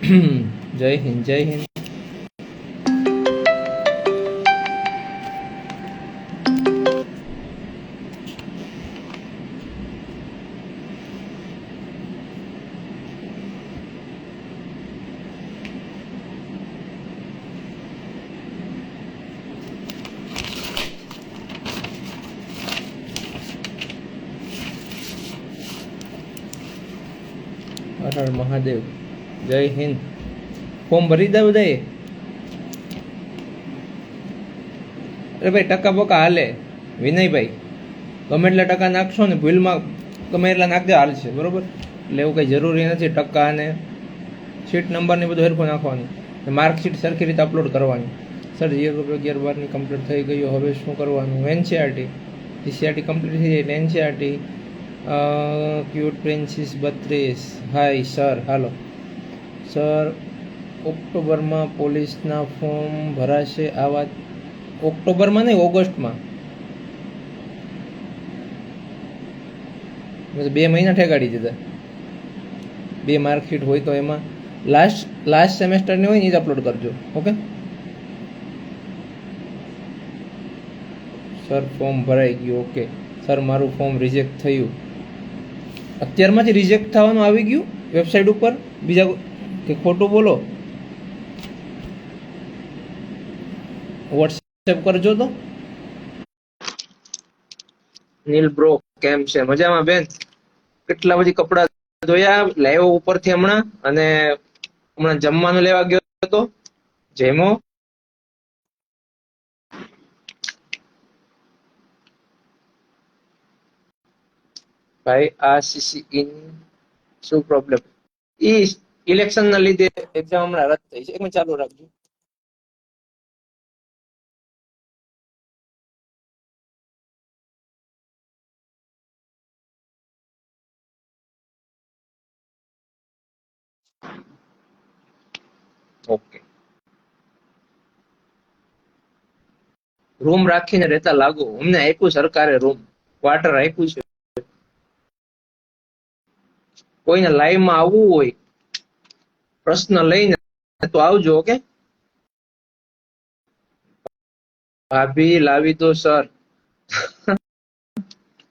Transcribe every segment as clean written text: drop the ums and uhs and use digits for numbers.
જય હિન્દ, જય હિન્દ. હર હર મહાદેવ, જય હિન્દ. ફોર્મ ભરી દઉં દે. અરે ભાઈ ટકા બકા હાલે વિનયભાઈ, ગમે એટલા ટકા નાખશો ને ભૂલમાં ગમે એટલા નાખી દે હાલશે, બરોબર. એટલે એવું કંઈ જરૂરી નથી ટકા અને સીટ નંબર ને બધું સરખું નાખવાનું, માર્કશીટ સરખી રીતે અપલોડ કરવાની. સર 11/12 કમ્પ્લીટ થઈ ગયું, હવે શું કરવાનું? એનસીઆરટી ઈસીઆરટી કમ્પ્લીટ થઈ જાય એટલે એનસીઆરટી. ક્યુટ પ્રિન્સીસ 32, હાય સર. હાલો સર, ઓક્ટોબરમાં પોલીસના ફોર્મ ભરાશે. આ વાત ઓક્ટોબરમાં નહીં, ઓગસ્ટમાં. 2 મહિના ઠેકાડી દીધા. 2 માર્કશીટ હોય તો એમાં લાસ્ટ સેમેસ્ટરની હોય ને એ જ અપલોડ કરજો. ઓકે સર, ફોર્મ ભરાઈ ગયું. ઓકે સર, મારું ફોર્મ રિજેક્ટ થયું. અત્યારમાંથી રિજેક્ટ થવાનું આવી ગયું વેબસાઇટ ઉપર? બીજા કે ખોટું બોલો? વોટ્સએપ કરજો તો. નીલ બ્રો કેમ છે? મજામાં બેન? કેટલા બધી કપડા ધોયા લાઈવ ઉપરથી હમણાં, અને હમણાં જમવાનું લેવા ગયો હતો. જેમો ભાઈ, આ સીસી ઇન શું પ્રોબ્લેમ? ઈ ઇલેક્શન ના લીધે એક્ઝામ હમણાં રદ થઈ છે. એક મિનિટ ચાલુ રાખજો. ઓકે, રૂમ રાખીને રહેતા લાગો. અમને આપ્યું સરકારે રૂમ, ક્વાર્ટર આપ્યું છે. કોઈને લાઈવ માં આવવું હોય, પ્રશ્ન લઈને તો આવજો. ઓકે ભાભી લાવી દો સર.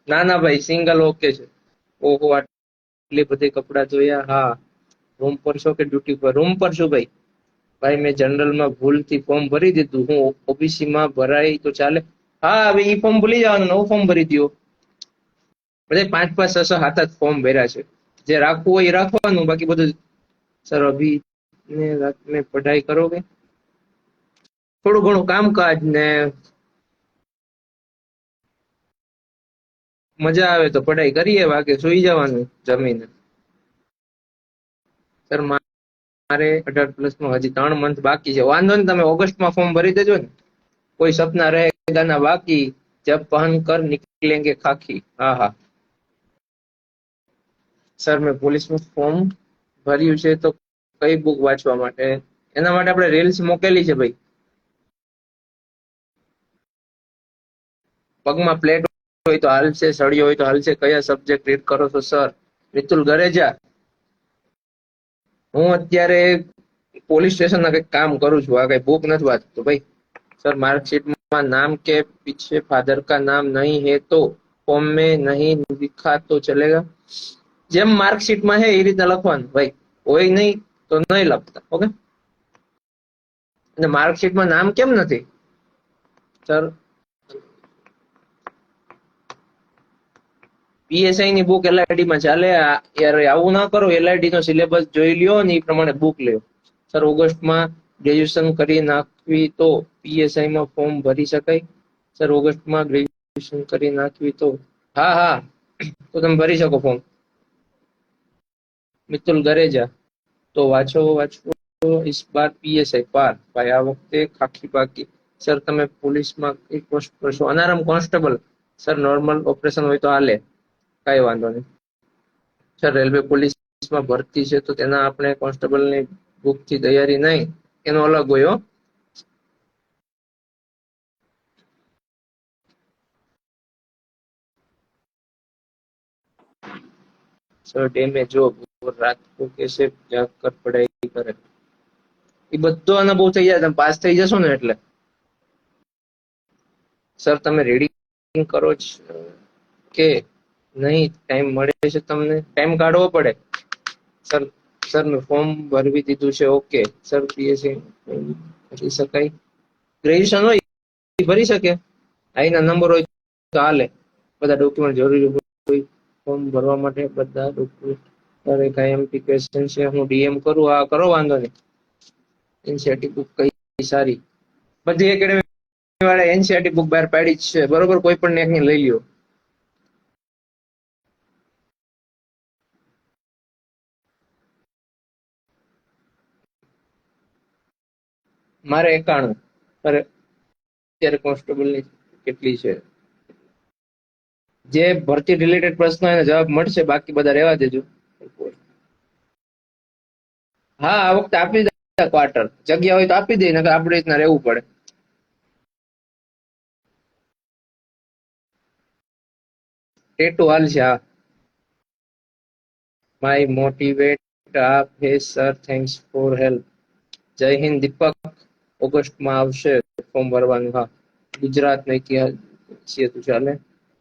ના ના ભાઈ, સિંગલ ઓકે છે. ઓહો, આટલી બધી કપડા ધોયા. હા, રૂમ પર છો કે ડ્યુટી પર? રૂમ પર છું ભાઈ. ભાઈ મેં જનરલમાં ભૂલથી ફોર્મ ભરી દીધું. હું ઓબીસી માં ભરાય તો ચાલે? હા, હવે ઈ ફોર્મ ભૂલી જવાનું, નવું ફોર્મ ભરી દો. બધા 5-5, 6-6, 7 ફોર્મ ભર્યા છે. જે રાખવું હોય એ રાખવાનું, બાકી બધું. સર અભી ને રાત મેં પઢાઈ કરોગે? થોડું ઘણું કામકાજ ને મજા આવે તો પઢાઈ કરીએ, બાકી સુઈ જવાનું જમીને. સર મારે 18+ માં હજી 3 મંથ બાકી છે. વાંધો ને, તમે ઓગસ્ટમાં ફોર્મ ભરી દેજો ને. કોઈ સપના રહેગા ના બાકી, જબ પહન કર નિકલેંગે ખાકી. હા હા સર, મેં પોલીસનું ફોર્મ ભર્યું છે. તો કઈ બુક વાંચવા માટે? એના માટે આપણે રીલ્સ મોકેલી છે ભાઈ. પગમાં પ્લેટ હોય તો હાલશે, સળિયો હોય તો હાલશે. કયા સબ્જેક્ટ રીડ કરો છો સર? મિતુલ ગરેજા. હું અત્યારે પોલીસ સ્ટેશનના કંઈક કામ કરું છું. આ કઈ બુક નથી વાંચતો ભાઈ. सर मार्कशीट में नाम के पीछे फादर का नाम नहीं है तो फॉर्म में नहीं लिखा तो चलेगा? જેમ માર્કશીટ માં है એ રીતે લખવાનું ભાઈ. હોય નહીં તો નહીં લખતા. ઓકે, અને માર્કશીટ માં નામ કેમ નથી સર? પીએસઆઈ ની બુક એલઆઈડી માં ચાલે યાર? આવું ના કરો. એલઆઈડી નો સિલેબસ જોઈ લ્યો ને એ પ્રમાણે બુક લ્યો. સર ઓગસ્ટમાં ગ્રેજ્યુએશન કરી નાખવી તો પીએસઆઈ માં ફોર્મ ભરી શકાય? સર ઓગસ્ટમાં ગ્રેજ્યુએશન કરી નાખવી તો? હા હા, તો તમે ભરી શકો ફોર્મ. મિતુલ ગરેજા. તો વાંચો વાંચો. इस बार पीएसआई पार ભાઈ, આ વખતે ખાખી બાકી. સર તમે પોલીસમાં કઈ પોસ્ટ પર છો? અનારમ કોન્સ્ટેબલ. સર નોર્મલ ઓપરેશન હોય તો હાલે, કઈ વાંધો નહીં. સર રેલવે પોલીસમાં ભરતી છે તો તેના આપણે કોન્સ્ટેબલની બુક થી તૈયારી નહીં, એનો અલગ હોય. હો सर डे में जॉब और रात को कैसे जाग कर पढ़ाई કરે એ બધો અનુભવ થઈ જાય, તમે પાસ થઈ જશો ને એટલે. સર તમે રીડિંગ કરો છો કે નહીં? ટાઈમ મળે છે તમને? ટાઈમ કાઢવો પડે. સર સર મેં ફોર્મ ભરવી દીધું છે. ઓકે સર, પીએસસી ભરી શકાય? ગ્રેજ્યુએશન હોય એ ભરી શકે. આઈના નંબર હોય તો હાલે. બધા ડોક્યુમેન્ટ જરૂરી હોય ફોર્મ ભરવા માટે, બધા ડોક્યુમેન્ટ. સર એક આઈએમપી ક્વેશ્ચન છે, હું ડીએમ કરું? આ કરો, વાંધો નહીં. એનસીઆરટી બુક કઈ સારી? બધી એકેડેમી વાળા એનસીઆરટી બુક બહાર પાડી જ છે, બરોબર? કોઈ પણ એકની લઈ લ્યો. મારે 91. અરે અત્યારે કોન્સ્ટેબલ ની કેટલી છે? જે ભરતી રિલેટેડ પ્રશ્ન એને જવાબ મળશે, બાકી બધા રહેવા દેજો. હા, આ વખતે આપી દે ક્વાર્ટર. જગ્યા હોય તો આપી દે, નકર આપણે રીતના રહેવું પડે. ટેટુ હાલ છે. હા, માય મોટિવેટ આપ હે સર, થેન્ક્સ ફોર હેલ્પ. જય હિન્દ દીપક. ઓગસ્ટમાં આવશે ફોર્મ ભરવાનું. હા, ગુજરાતનો ઇતિહાસ છે તું ચાલે.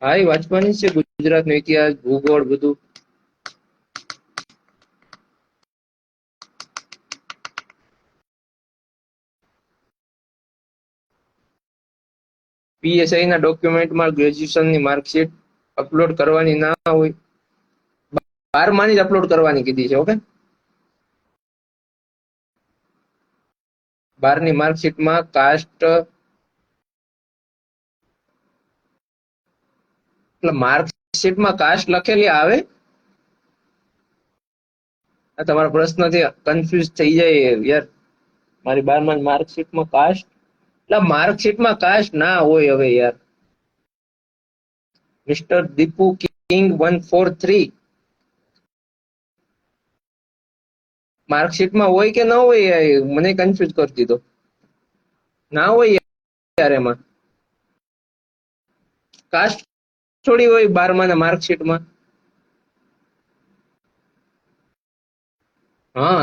હા, એ વાંચવાની છે ગુજરાતનો ઇતિહાસ, ભૂગોળ બધું. પીએસઆઈ ના ડોક્યુમેન્ટમાં ગ્રેજ્યુએશનની માર્કશીટ અપલોડ કરવાની ના હોય. 12માની જ અપલોડ કરવાની કીધી છે. ઓકે, 12ની માર્કશીટમાં કાસ્ટ, એટલે માર્કશીટમાં કાસ્ટ લખેલી આવે. આ તમારો પ્રશ્નથી કન્ફ્યુઝ થઈ જાય યાર. મારી 12માં માર્કશીટમાં કાસ્ટ, એટલે માર્કશીટમાં કાસ્ટ ના હોય હવે યાર. મિસ્ટર દીપુ કિંગ 143, માર્કશીટમાં હોય કે ના હોય? મને કન્ફ્યુઝ કરી દીધો. ના હોય યાર, એમાં કાસ્ટ થોડી હોય 12માના માર્કશીટમાં. હા,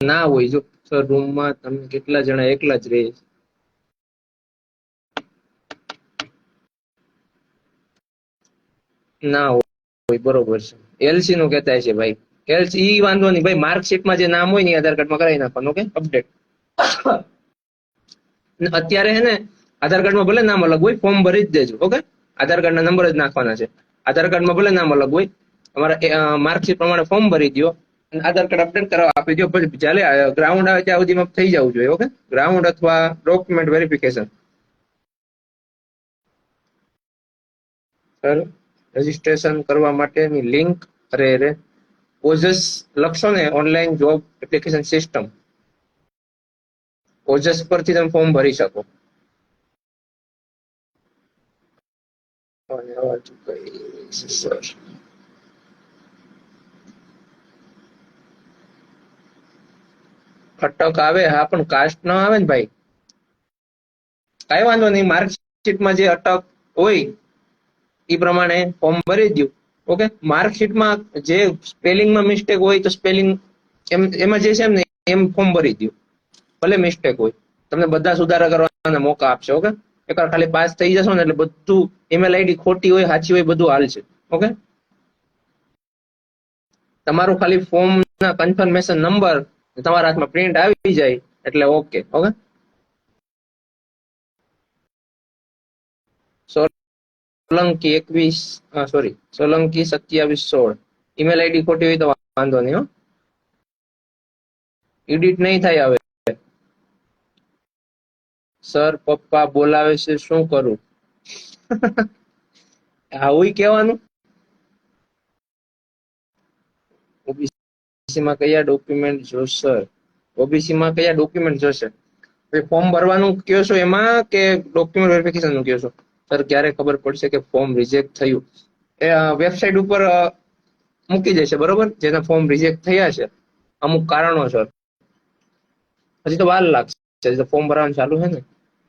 ના હોય. જો સર, રૂમમાં તમે કેટલા જણા એકલા જ રહે? ના હોય, બરોબર છે. એલસી નું કહેતા છે ભાઈ. એલસી ઈ વાંધો નહીં ભાઈ, માર્કશીટમાં જે નામ હોય ને આધાર કાર્ડમાં કરાવી નાખવાનું. Okay, update. અત્યારે હે ને આધાર કાર્ડમાં ભલે નામ અલગ હોય, ફોર્મ ભરી જ દેજો. ઓકે, આધાર કાર્ડના નંબર જ નાખવાના છે. આધાર કાર્ડમાં ભલે નામ અલગ હોય, તમારા માર્કશીટ પ્રમાણે ફોર્મ ભરી દો, આધાર કાર્ડ અપડેટ કરવા આપી દો. પછી ચાલે ગ્રાઉન્ડ આવે ત્યાં સુધીમાં થઈ જવું જોઈએ. ઓકે, ગ્રાઉન્ડ અથવા ડોક્યુમેન્ટ વેરિફિકેશન. સર, રજીસ્ટ્રેશન કરવા માટેની લિંક, અરે ઓજસ લખશો ને, ઓનલાઈન જોબ એપ્લિકેશન સિસ્ટમ, ઓજસ પરથી તમે ફોર્મ ભરી શકો. સર, અટક આવે. હા, પણ કાસ્ટ ના આવે ને ભાઈ. કઈ વાંધો નહીં, માર્કશીટમાં જે અટક હોય એ પ્રમાણે ફોર્મ ભરી દઉં. ઓકે, માર્કશીટમાં જે સ્પેલિંગમાં મિસ્ટેક હોય તો સ્પેલિંગ એમાં જે છે ને એમ ફોર્મ ભરી દઉં. ભલે મિસ્ટેક હોય, તમને બધા સુધારા કરવાના મોકા આપશે. ઓકે, એકવાર ખાલી પાસ થઈ જશો ને એટલે બધું, ઈમેલ આઈડી ખોટી હોય સાચી હોય બધું હાલશે. ઓકે, તમારું ખાલી ફોર્મ ના કન્ફર્મેશન નંબર તમારા હાથમાં પ્રિન્ટ આવી જાય એટલે okay. Okay, Solanki 21, sorry, Solanki 2716. Email ID ખોટી હોય તો વાંધો નહીં. હો, એડિટ નહીં થાય. હવે સર, પપ્પા બોલાવે છે, શું કરું? આવું કહેવાનું. ઓબીસી માં કયા ડોક્યુમેન્ટ જોશે? ઓબીસી માં કયા ડોક્યુમેન્ટ જોશે? ફોર્મ ભરવાનું કયો છો એમાં કે ડોક્યુમેન્ટ વેરિફિકેશન નું કયો છો? સર, ક્યારે ખબર પડશે કે ફોર્મ રિજેક્ટ થયું? એ વેબસાઇટ ઉપર મૂકી દેશે, બરોબર? જેના ફોર્મ રિજેક્ટ થયા છે અમુક કારણોસર. હજી તો વાર લાગશે. હજી તો ફોર્મ ભરવાનું ચાલુ છે ને.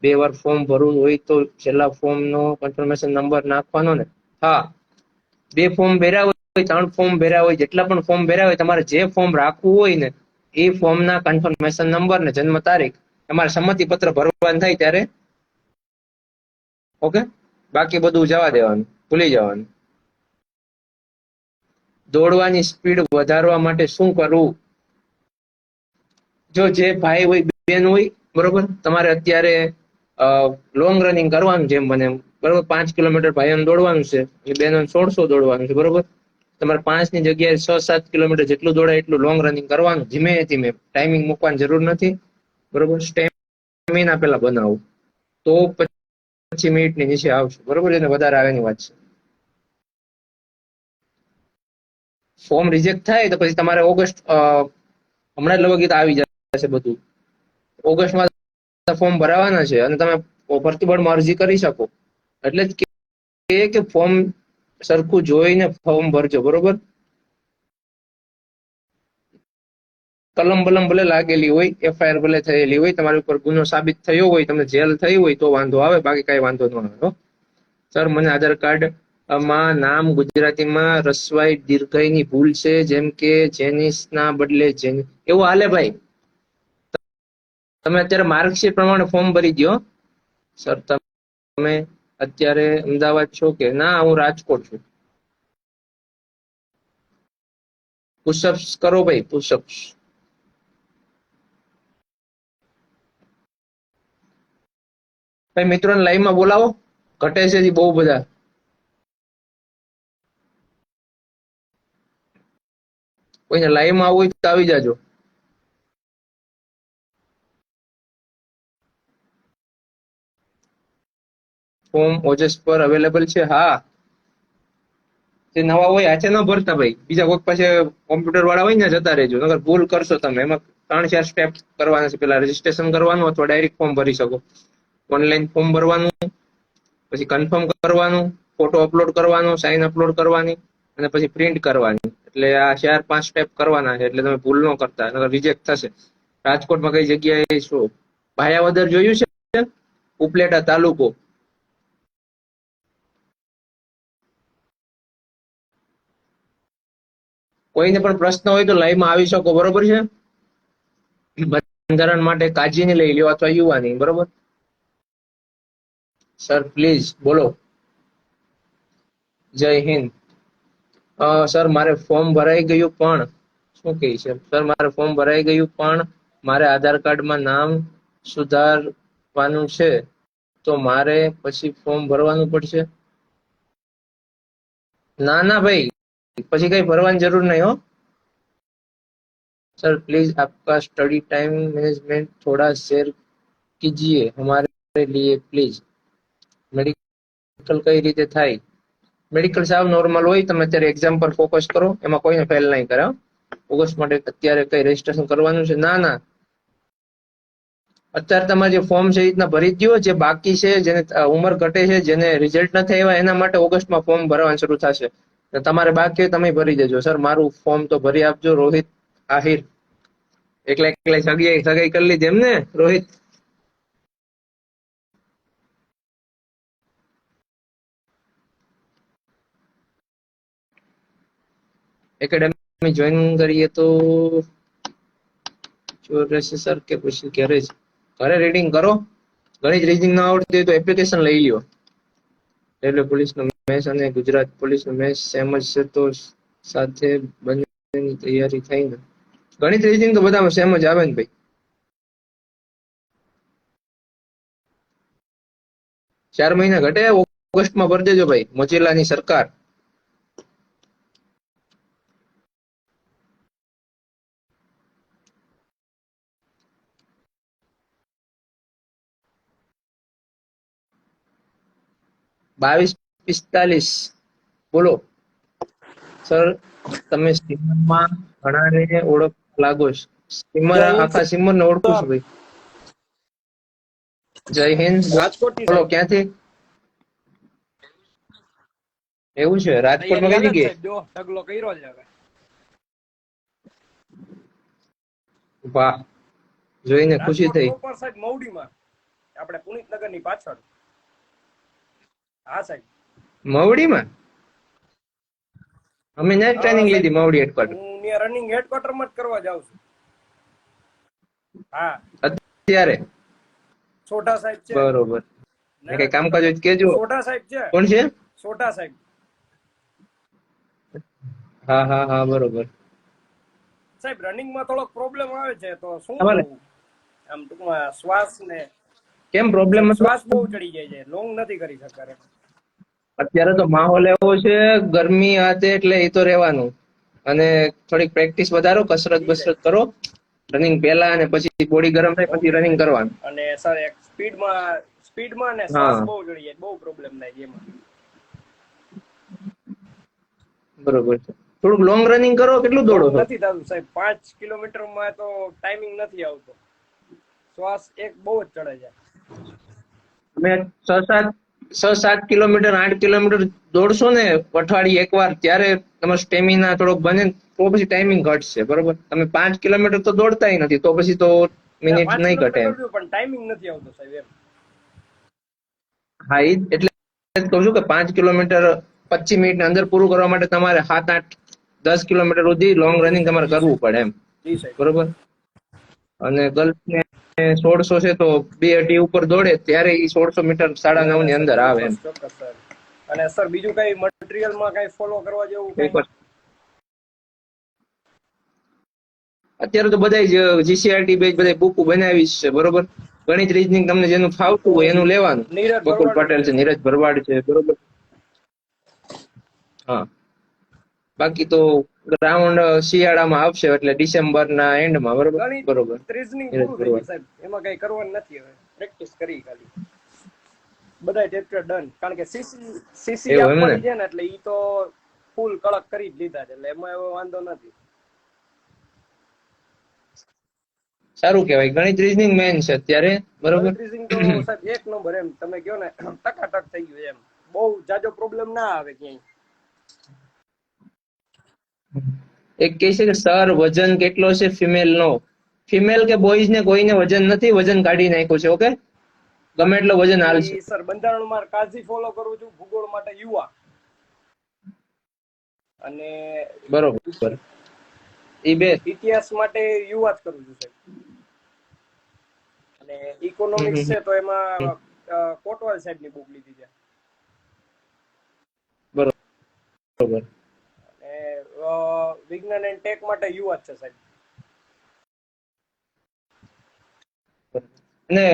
2 વાર ફોર્મ ભરવું હોય તો છેલ્લા ફોર્મ નો કન્ફર્મેશન નંબર નાખવાનો ને. હા, 2 ફોર્મ ભર્યા હોય, 3 ફોર્મ ભર્યા હોય, જેટલા પણ ફોર્મ ભર્યા હોય, તમારે જે ફોર્મ રાખવું હોય ને એ ફોર્મના કન્ફર્મેશન નંબર ને જન્મ તારીખ તમારે સંમતિ પત્ર ભરવાનું થાય ત્યારે ઓકે, બાકી બધું જવા દેવાનું, ભૂલી જવાનું. દોડવાની સ્પીડ વધારવા માટે શું કરવું? જો જે ભાઈ હોય બેન હોય બરોબર, તમારે અત્યારે લોંગ રનિંગ કરવાનું જેમ બને એમ બરોબર. 5 કિલોમીટર ભાઈઓને દોડવાનું છે અને બહેનોને 1600 દોડવાનું છે બરોબર. તમારે 5 ની જગ્યાએ 6-7 કિલોમીટર જેટલું દોડાય એટલું લોંગ રનિંગ કરવાનું, ધીમે ધીમે, ટાઈમિંગ મૂકવાની જરૂર નથી બરોબર. સ્ટેમિના પેલા બનાવો તો 25 મિનિટની નીચે આવશે બરોબર. એને વધારે આવેની વાત છે. ફોર્મ રિજેક્ટ થાય તો પછી તમારે ઓગસ્ટ હમણાં જ લગભગ આવી જશે બધું. ઓગસ્ટમાં ફોર્મ ભરાવાના છે અને તમે ભરતીબળમાં અરજી કરી શકો. એટલે જ કે ફોર્મ સરખું જોઈને ફોર્મ ભરજો બરોબર. કલમ બલમ ભલે લાગેલી હોય, એફઆઈઆર ભલે થયેલી હોય, તમારી ઉપર ગુનો સાબિત થયો હોય, તમને જેલ થઈ હોય તો વાંધો આવે, બાકી કઈ વાંધો ન આવે. સર મને આધાર કાર્ડ માં નામ ગુજરાતીમાં રસવાઈ દીર્ઘઈની ભૂલ છે, જેમ કે જેનિસ ના બદલે જેની, એવું હાલે ભાઈ. તમે અત્યારે માર્કશીટ પ્રમાણે ફોર્મ ભરી દો. સર તમે અત્યારે અમદાવાદ છો કે ના? હું રાજકોટ છું. પુશઅપ્સ કરો ભાઈ, પુશઅપ્સ. ભાઈ મિત્રોને લાઈવમાં બોલાવો, ઘટે છે બહુ બધા. કોઈને લાઈવમાં આવવું હોય તો આવી જાજો. ફોર્મ ઓજસ પર અવેલેબલ છે. હા, જે નવા હોય હાથે ન ભરતા ભાઈ, બીજા કોઈક પાસે કોમ્પ્યુટર વાળા હોય ને જતા રહેજો, નકર ભૂલ કરશો તમે. એમાં 3-4 સ્ટેપ કરવાના છે. પેલા રજીસ્ટ્રેશન કરવાનું અથવા ડાયરેક્ટ ફોર્મ ભરી શકો. ઓનલાઈન ફોર્મ ભરવાનું, પછી કન્ફર્મ કરવાનું, ફોટો અપલોડ કરવાનો, સાઇન અપલોડ કરવાની અને પછી પ્રિન્ટ કરવાની. એટલે આ 4-5 સ્ટેપ કરવાના છે. એટલે તમે ભૂલ ન કરતા, નકર રિજેક્ટ થશે. રાજકોટમાં કઈ જગ્યાએ શું? ભાયાવદર જોયું છે? ઉપલેટા તાલુકો. કોઈને પણ પ્રશ્ન હોય તો લાઈવમાં આવી શકો બરોબર છે. બંધારણ માટે કાળજીની લઈ લ્યો અથવા યુવાની બરોબર. સર પ્લીઝ બોલો. જય હિન્દ. સર મારે ફોર્મ ભરાઈ ગયું પણ શું કહે છે? સર મારે ફોર્મ ભરાઈ ગયું પણ મારે આધાર કાર્ડમાં નામ સુધારવાનું છે, તો મારે પછી ફોર્મ ભરવાનું પડશે? ના ના ભાઈ, પછી કઈ ભરવાની જરૂર નહીં હો. सर प्लीज आपका स्टडी टाइम मैनेजमेंट थोड़ा शेयर कीजिए हमारे लिए प्लीज. મેડિકલ કઈ રીતે થાય? મેડિકલ સાવ નોર્મલ હોય. તમે અત્યારે એક્ઝામ પર ફોકસ કરો, એમાં કોઈને ફેલ નહીં કરે. ઓગસ્ટ માટે અત્યારે કઈ રજીસ્ટ્રેશન કરવાનું છે? ના ના, અત્યારે તમારે જે ફોર્મ છે એ રીતના ભરી દો. જે બાકી છે, જેને ઉંમર ઘટે છે, જેને રિઝલ્ટ નથી આવ્યા, એના માટે ઓગસ્ટમાં ફોર્મ ભરવાનું શરૂ થશે. તમારે બાકી તમે ભરી દેજો. સર મારું ફોર્મ તો ભરી આપજો. રોહિત આહિર. એકલા એકલા સગાઈ કરી લીધી એમને રોહિત? એકેડેમી જોઈન કરીએ તો જો રહેશે સર, કે પછી ઘરે જ ઘરે રીડિંગ કરો. ઘણી જ રીડિંગ ના આવડતી હોય તો એપ્લિકેશન લઈ લ્યો. રેલવે પોલીસનો મેથ્સ અને ગુજરાત પોલીસનો મેથ્સ સેમ જ છે, તો સાથે બંનેની તૈયારી થાય ને? ગણિત રીડિંગ તો બધામાં સેમ જ આવે ને ભાઈ. 4 મહિના ઘટે, ઓગસ્ટમાં ભરી દેજો ભાઈ. મોચીલાની સરકાર. ₹22.45 બોલો. સર તમે સ્ટીમરમાં ઘણાને ઓળખ લાગો છો. સ્ટીમર આખા સ્ટીમર ને ઓળખું છું ભાઈ. જય હિન્દ. બોલો ક્યાંથી? એવું છે? રાજકોટમાં કઈ જગ્યાએ? ઢગલો કર્યો છે હવે. વાહ, જોઈને ખુશી થઈ. પ્રોપર સાહેબ મવડીમાં, આપણે પુનિતનગર ની પાછળ. હા સાહેબ. મવડીમાં? અમે ત્યાં ટ્રેનિંગ લીધી મવડી હેડક્વાર્ટર. હું ત્યાં રનિંગ હેડક્વાર્ટર માં જ કરવા જાઉં છું. હા, અત્યારે? છોટા સાહેબ છે. બરોબર. ના, કઈ કામકાજ હોય તો કેજો. છોટા સાહેબ છે. કોણ છે? છોટા સાહેબ. હા હા હા, બરોબર. સાહેબ રનિંગમાં થોડોક પ્રોબ્લેમ આવે છે, તો શું તમારે કરવું? આમ ટૂંકમાં શ્વાસ ને કેમ પ્રોબ્લેમ? સાહેબ મતલબ શ્વાસ બહુ ચડી જાય છે, લોંગ નથી કરી શકતા એમ. અત્યારે તો માહોલ એવો છે, ગરમી આતે એટલે એ તો રહેવાનું. અને થોડીક પ્રેક્ટિસ વધારો, કસરત જી સાહેબ. બસરત કરો રનિંગ પહેલા, અને પછી બોડી ગરમ થાય પછી ઓકે રનિંગ સાહેબ. કરવાનું. અને સર એક સ્પીડમાં ને શ્વાસ હા, બહુ ચડી જાય, બહુ પ્રોબ્લેમ થાય છે એમાં. બરોબર છે. થોડુંક લોંગ રનિંગ કરો. કેટલું દોડો લોંગ છો? નથી થતું સાહેબ, 5 કિલોમીટરમાં તો ટાઈમિંગ નથી આવતો, શ્વાસ એક બહુ જ ચડે છે. તમે 6-7 કિલોમીટર 8 કિલોમીટર દોડશો ને અઠવાડિયે એકવાર, ત્યારે તમારો સ્ટેમિના થોડોક બને, તો પછી ટાઈમિંગ ઘટશે. બરોબર? તમે 5 કિલોમીટર તો દોડતાય નથી, તો પછી તો ના, મિનિટ 5 નહીં ઘટે કિલોમીટર એમ. દોડ્યું પણ ટાઈમિંગ નથી આવતો સાહેબ એમ. હા, એટલે જ કહું છું કે 5 કિલોમીટર 25 મિનિટની અંદર પૂરું કરવા માટે તમારે 7-8-10 કિલોમીટર સુધી લોંગ રનિંગ તમારે જી કરવું સાહેબ. પડે એમ. જી સાહેબ. બરોબર? અને ગર્લ્સને 1600 છે, તો 2 અઢી ઉપર દોડે ત્યારે એ 1600 મીટર સાડા ના નવ ના ની સર, અંદર આવે એમ. ચોક્કસ ચોક્કસ સર. અને સર બીજું કઈ મટીરિયલમાં કઈ ફોલો કરવા જેવું કઈ? અત્યારે તો બધા જીસીઆરટી બેચ બધા બુક બનાવી છે. બરોબર? ગણિત રીઝનિંગ તમને જેનું ઈ તો ફાવતું હોય એનું લેવાનું. નીરજ બકુલ ભરવાડ નું પટેલ છે, નીરજ ભરવાડ છે. બરોબર? હા. બાકી તો રાઉન્ડ શિયાળામાં આવશે, એટલે ડિસેમ્બરના એન્ડમાં. બરોબર? બરોબર. ગણિત રીઝનિંગ નીરજ પૂરું થઈ ગયું ભરવાડ. સાહેબ, એમાં કઈ કરવાનું નથી હવે, પ્રેક્ટિસ કરી ખાલી. બધા ચેપ્ટર ડન, કારણ કે સીસી એવું એમ ને? આપવાની છે ને, એટલે ઈ તો ફૂલ કડક કરી જ લીધા છે, એટલે એમાં એવો વાંધો નથી. સારું કેવાય. ગણિત રીઝનિંગ મેન છે અત્યારે. બરોબર? ગણિત રીઝનિંગ તો સાહેબ એક નંબર એમ, તમે કહો ને ટકાટક થઈ ગયું એમ, બહુ જાજો પ્રોબ્લેમ ના આવે ક્યાંય. એક કહે છે કે સર વજન કેટલો છે ફિમેલ નો? ફિમેલ કે બોયઝ ને કોઈને વજન નથી, વજન કાઢી નાખ્યું છે. ઓકે, ગમે એટલો વજન હાલશે. બાકી સર બંધારણમાં કાળજી ફોલો કરું છું, ભૂગોળ માટે યુવા, અને બરોબર. એ બે. ઇતિહાસ માટે યુવા જ કરું છું સાહેબ. અને ઇકોનોમિક્સ છે તો એમાં કોટવાલ સાહેબ ની બુક લીધી છે. બરોબર. અને વિજ્ઞાન એન્ડ ટેક માટે યુવા જ છે સાહેબ. અને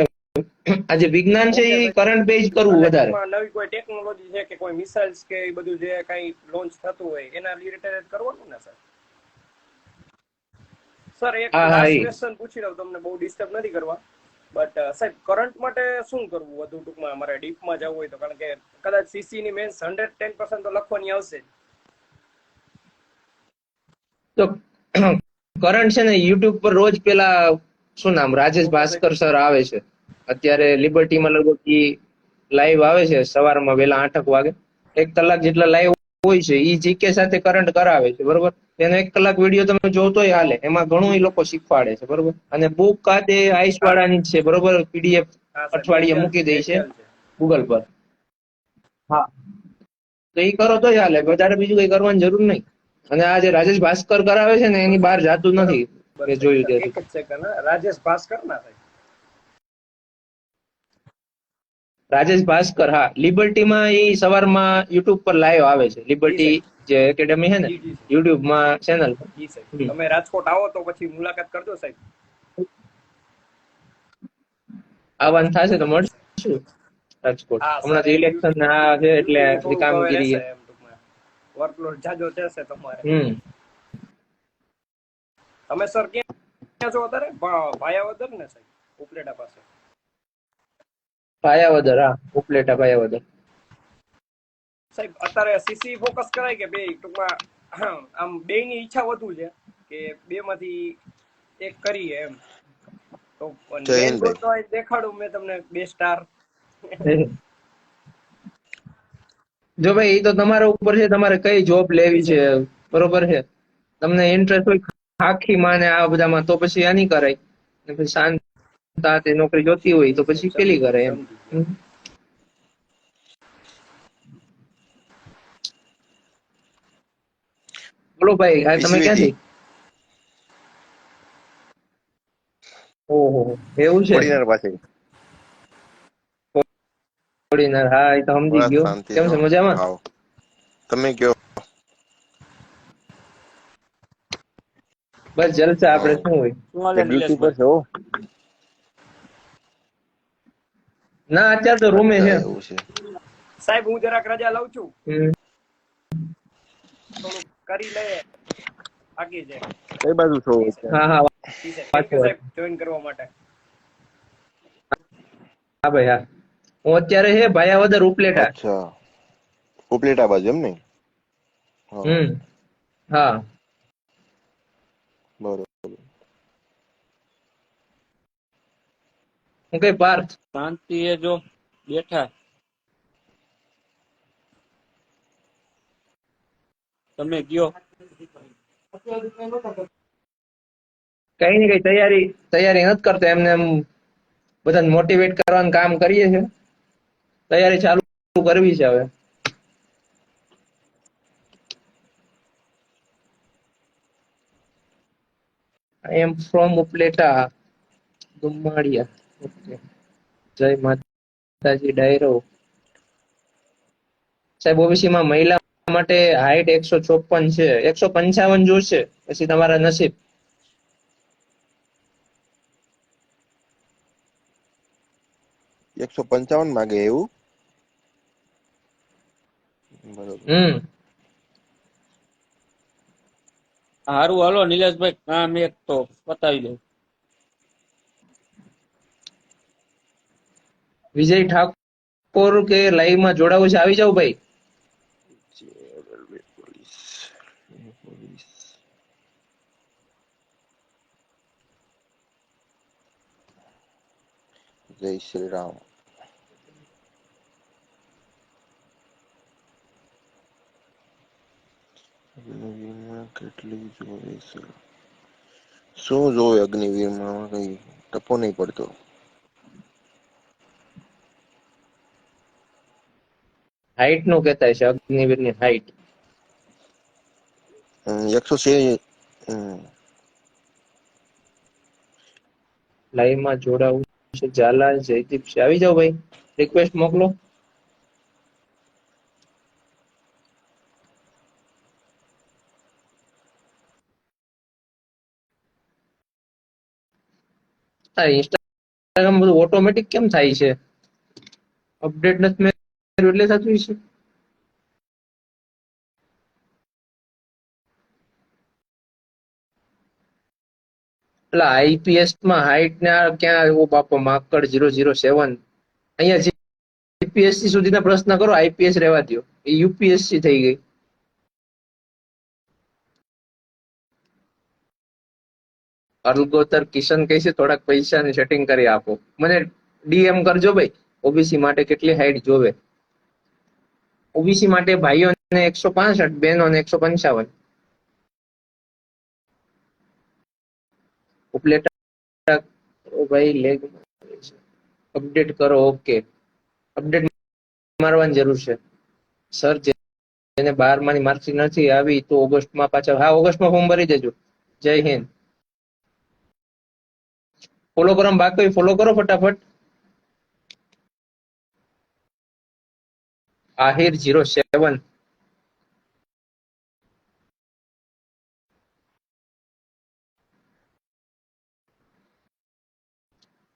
આ જે વિજ્ઞાન છે ઓકે એ સાહેબ. કરંટ બેઝ કરવું અને વધારે. ટૂંકમાં નવી કોઈ ટેકનોલોજી છે કે કોઈ મિસાઇલ્સ કે એ બધું જે કઈ લોન્ચ થતું હોય એના રિલેટેડ કરવાનું ને સર? સર એક હા હા, લાસ્ટ એ ક્વેશ્ચન પૂછી લઉં, તમને બહુ ડિસ્ટર્બ નથી કરવા, બટ સાહેબ કરંટ માટે શું કરવું વધુ ટૂંકમાં, અમારે ડીપમાં જવું હોય તો? કારણ કે કદાચ સીસી ની મેન્સ 110% તો લખવાની આવશે. તો કરંટ છે ને યુટ્યુબ પર રોજ પેલા શું નામ, રાજેશ ઓકે સાહેબ. ભાસ્કર સર આવે છે અત્યારે લિબર્ટીમાં, લગભગ લાઈવ આવે છે સવારમાં વહેલા 8 વાગે. 1 કલાક જેટલા લાઈવ હોય છે. ઈ જીકે સાથે કરંટ કરાવે છે. બરોબર? એનો 1 કલાક વિડીયો તમે જોતોય હાલે, એમાં ઘણું એ લોકો શીખવાડે છે. બરોબર? અને બુક કાતે આઈસ હા વાળાની જ છે. બરોબર? પીડીએફ હા સાહેબ, મેં અઠવાડિયે ખ્યાલ છે, મૂકી દે મેં છે ખ્યાલ છે. ગૂગલ પર. હા, તો એ કરો તોય હાલે, વધારે બીજું કઈ કરવાની જરૂર નહીં. અને આ જે રાજેશ ભાસ્કર કરાવે છે ને, એની બહાર જાતું નથી, બરાબર મેં જોયું સાહેબ, ત્યાંથી. એક જ સેકન્ડ, રાજેશ ભાસ્કર ના સાહેબ? રાજેશ ભાસ્કર, હા. લિબર્ટીમાં એ સવારમાં યુટ્યુબ પર લાઈવ આવે છે. જી લિબર્ટી સાહેબ. જે એકેડમી છે ને, જી જી યુટ્યુબમાં ચેનલ. જી સાહેબ, તમે રાજકોટ આવો તો પછી મુલાકાત કરજો સાહેબ. આવવાનું થશે તો ઓકે સાહેબ. મળશું રાજકોટ. હા હમણાં સર, તો એ ઇલેક્શન આ છે એટલે ડ્યુટી બધી થોડુંક હવે કામગીરી રહેશે છે. એમ ટૂંકમાં, વર્કલોડ જાજો થશે તમારે. તમે સર ક્યાં છો અત્યારે? ભાયાવદર ને સાહેબ, ઉપલેટા પાસે? પાયાવદર, હા, ઉપલેટા પાયાવદર. સાહેબ અત્યારે સીસી ફોકસ કરાય કે બે ટૂંકમાં, આમ બે ની ઈચ્છા વધુ છે કે બે માંથી એક કરીએ એમ, તો જય મેન હિન્દ ગોલ ભાઈ. તો દેખાડું મેં તમને 2 સ્ટાર. જો ભાઈ, એ તો તમારા ઉપર છે, તમારે કઈ જોબ જી લેવી છે. સાહેબ. બરોબર છે? તમને ઇન્ટરેસ્ટ હોય આખી માને આ બધામાં, તો પછી આની કરાય. ને પછી શાંત નોકરી જોતી હોય તો જી સાહેબ, પછી પેલી સમજી ગયો, કરે એમ. સમજી ગયો. બોલો ભાઈ, હા, તમે પીસીવીટી. ક્યાંથી? ઓહો, ઓહો, એવું છે? કોડીનાર પાસે. કોડીનાર, હા એ તો સમજી બસ ગયો. શાંતિ કેમ છો? છે, મજામાં? હાવ. તમે કયો? બસ જલસા, આપડે હાવ. શું હોય. શું હાલે તે ડ્યુટી પર નિલેશભાઈ? છો? ના, અત્યારે તો રૂમે અચ્છા છે. એવું છે. સાહેબ હું જરાક રજા લઉં છું, હમ. થોડુંક કરી લે બાકી છે. કઈ બાજુ છો અત્યારે? હા હા, જી સાહેબ, થેન્ક પાછો યુ વાત. સાહેબ જોઈન કરવા માટે. હા ભાઈ હા, હું અત્યારે છે ભાયાવદર ઉપલેટા. અચ્છા, ઉપલેટા બાજુ એમ ને? હા, હમ. હા. બરોબર. હું કઈ પાર્થ. શાંતિ એ જો બેઠા. તમે કયો? કઈ ની, કઈ તૈયારી નથી કરતો, એમને એમ બધાને મોટિવેટ કરવાનું કામ કરીએ છે. તૈયારી ચાલુ કરવી છે હવે. આઈ એમ ફ્રોમ ઉપલેટા, દુમાડિયા. ઓકે. જય માતાજી ડાયરો. સાહેબ ઓબીસી માં મહિલા માટે હાઈટ 154 છે, 155 જોશે, પછી તમારા નસીબ. 155 માંગે એવું? બરોબર. હમ. હારું હાલો નિલેશભાઈ, કામ એક તો પતાવી દઉં. વિજય ઠાકોર કે લાઈવ માં જોડાવું છે, આવી જાવ ભાઈ. Railway police. પોલીસ. જય શ્રી રામ. અગ્નિવીરમાં કેટલી જોવે છે? શું જોવે અગ્નિવીરમાં? કઈ ટપો નહીં પડતો. હાઈટ નું કહેતા છે, અગ્નિવીર ની હાઈટ. 100 લાઈવ માં જોડાવું છે, ઝાલા જયદીપ છે, આવી જાવ ભાઈ, રિક્વેસ્ટ મોકલો. હા, ઇન્સ્ટાગ્રામ બધું ઓટોમેટિક કેમ થાય છે? અપડેટ નથી મેં એટલે થતું છે. એટલે આઈપીએસ માં હાઈટ ને ક્યાં આવ્યો બાપા, માકડ 007. અહીંયા જીપીએસસી સુધીના પ્રશ્ન કરો, આઈપીએસ રહેવા દો, એ યુપીએસસી થઈ ગઈ. અલગોતર કિશન કહે છે થોડાક પૈસાની સેટિંગ કરી આપો, મને ડીએમ કરજો ભાઈ. ઓબીસી માટે કેટલી હાઈટ જોવે? ઓબીસી માટે ભાઈઓને 165, બહેનોને 155. ઉપલેટા ભાઈ લેગ અપડેટ કરો. ઓકે, અપડેટ મારવાની જરૂર છે સર. જેને 12માની માર્કશીટ નથી આવી તો ઓગસ્ટમાં પાછા, હા ઓગસ્ટમાં ફોર્મ ભરી દેજો. જય હિન્દ. ફોલો કરો, બાકી ફોલો કરો ફટાફટ. આહિર 07.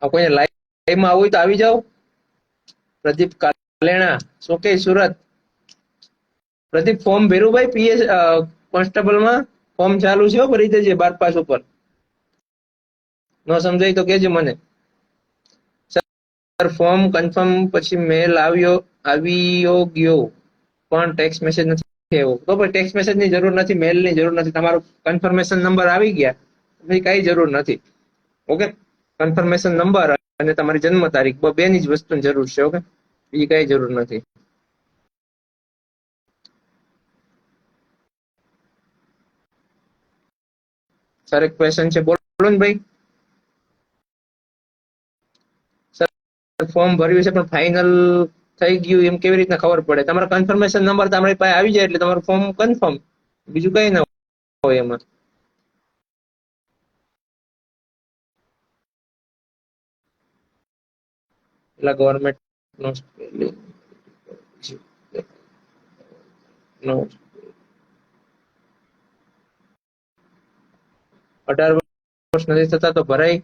કોઈને લાઈવમાં આવવું હોય તો આવી જાઓ. પ્રદીપ કાલેણા, સોકે સુરત. પ્રદીપ ફોર્મ ભર્યું ભાઈ, પીએસ કોન્સ્ટેબલમાં ફોર્મ ચાલુ છે, ભરી દેજે 12 પાસ ઉપર. ન સમજાય તો કેજે મને. સર ફોર્મ કન્ફર્મ પછી મેલ આવ્યો ગયો, પણ ટેક્સ્ટ મેસેજ નથી આવ્યો. તો ભાઈ ટેક્સ્ટ મેસેજ ની જરૂર નથી, મેલ ની જરૂર નથી, તમારું કન્ફર્મેશન નંબર આવી ગયા પછી કઈ જરૂર નથી. ઓકે, કન્ફર્મેશન નંબર અને તમારી જન્મ તારીખ, બેની જ વસ્તુની જરૂર છે. ઓકે, બીજી કઈ જરૂર નથી. સર એક ક્વેશ્ચન છે, બોલો ને ભાઈ. સર ફોર્મ ભર્યું છે પણ ફાઇનલ થઈ ગયું એમ કેવી રીતના ખબર પડે? તમારા કન્ફર્મેશન નંબર તમારી પાસે આવી જાય એટલે તમારું ફોર્મ કન્ફર્મ, બીજું કઈ ના હોય એમાં. પેલા ગવર્મેન્ટ નો નો 18 વર્ષ નથી થતા તો ભરાય.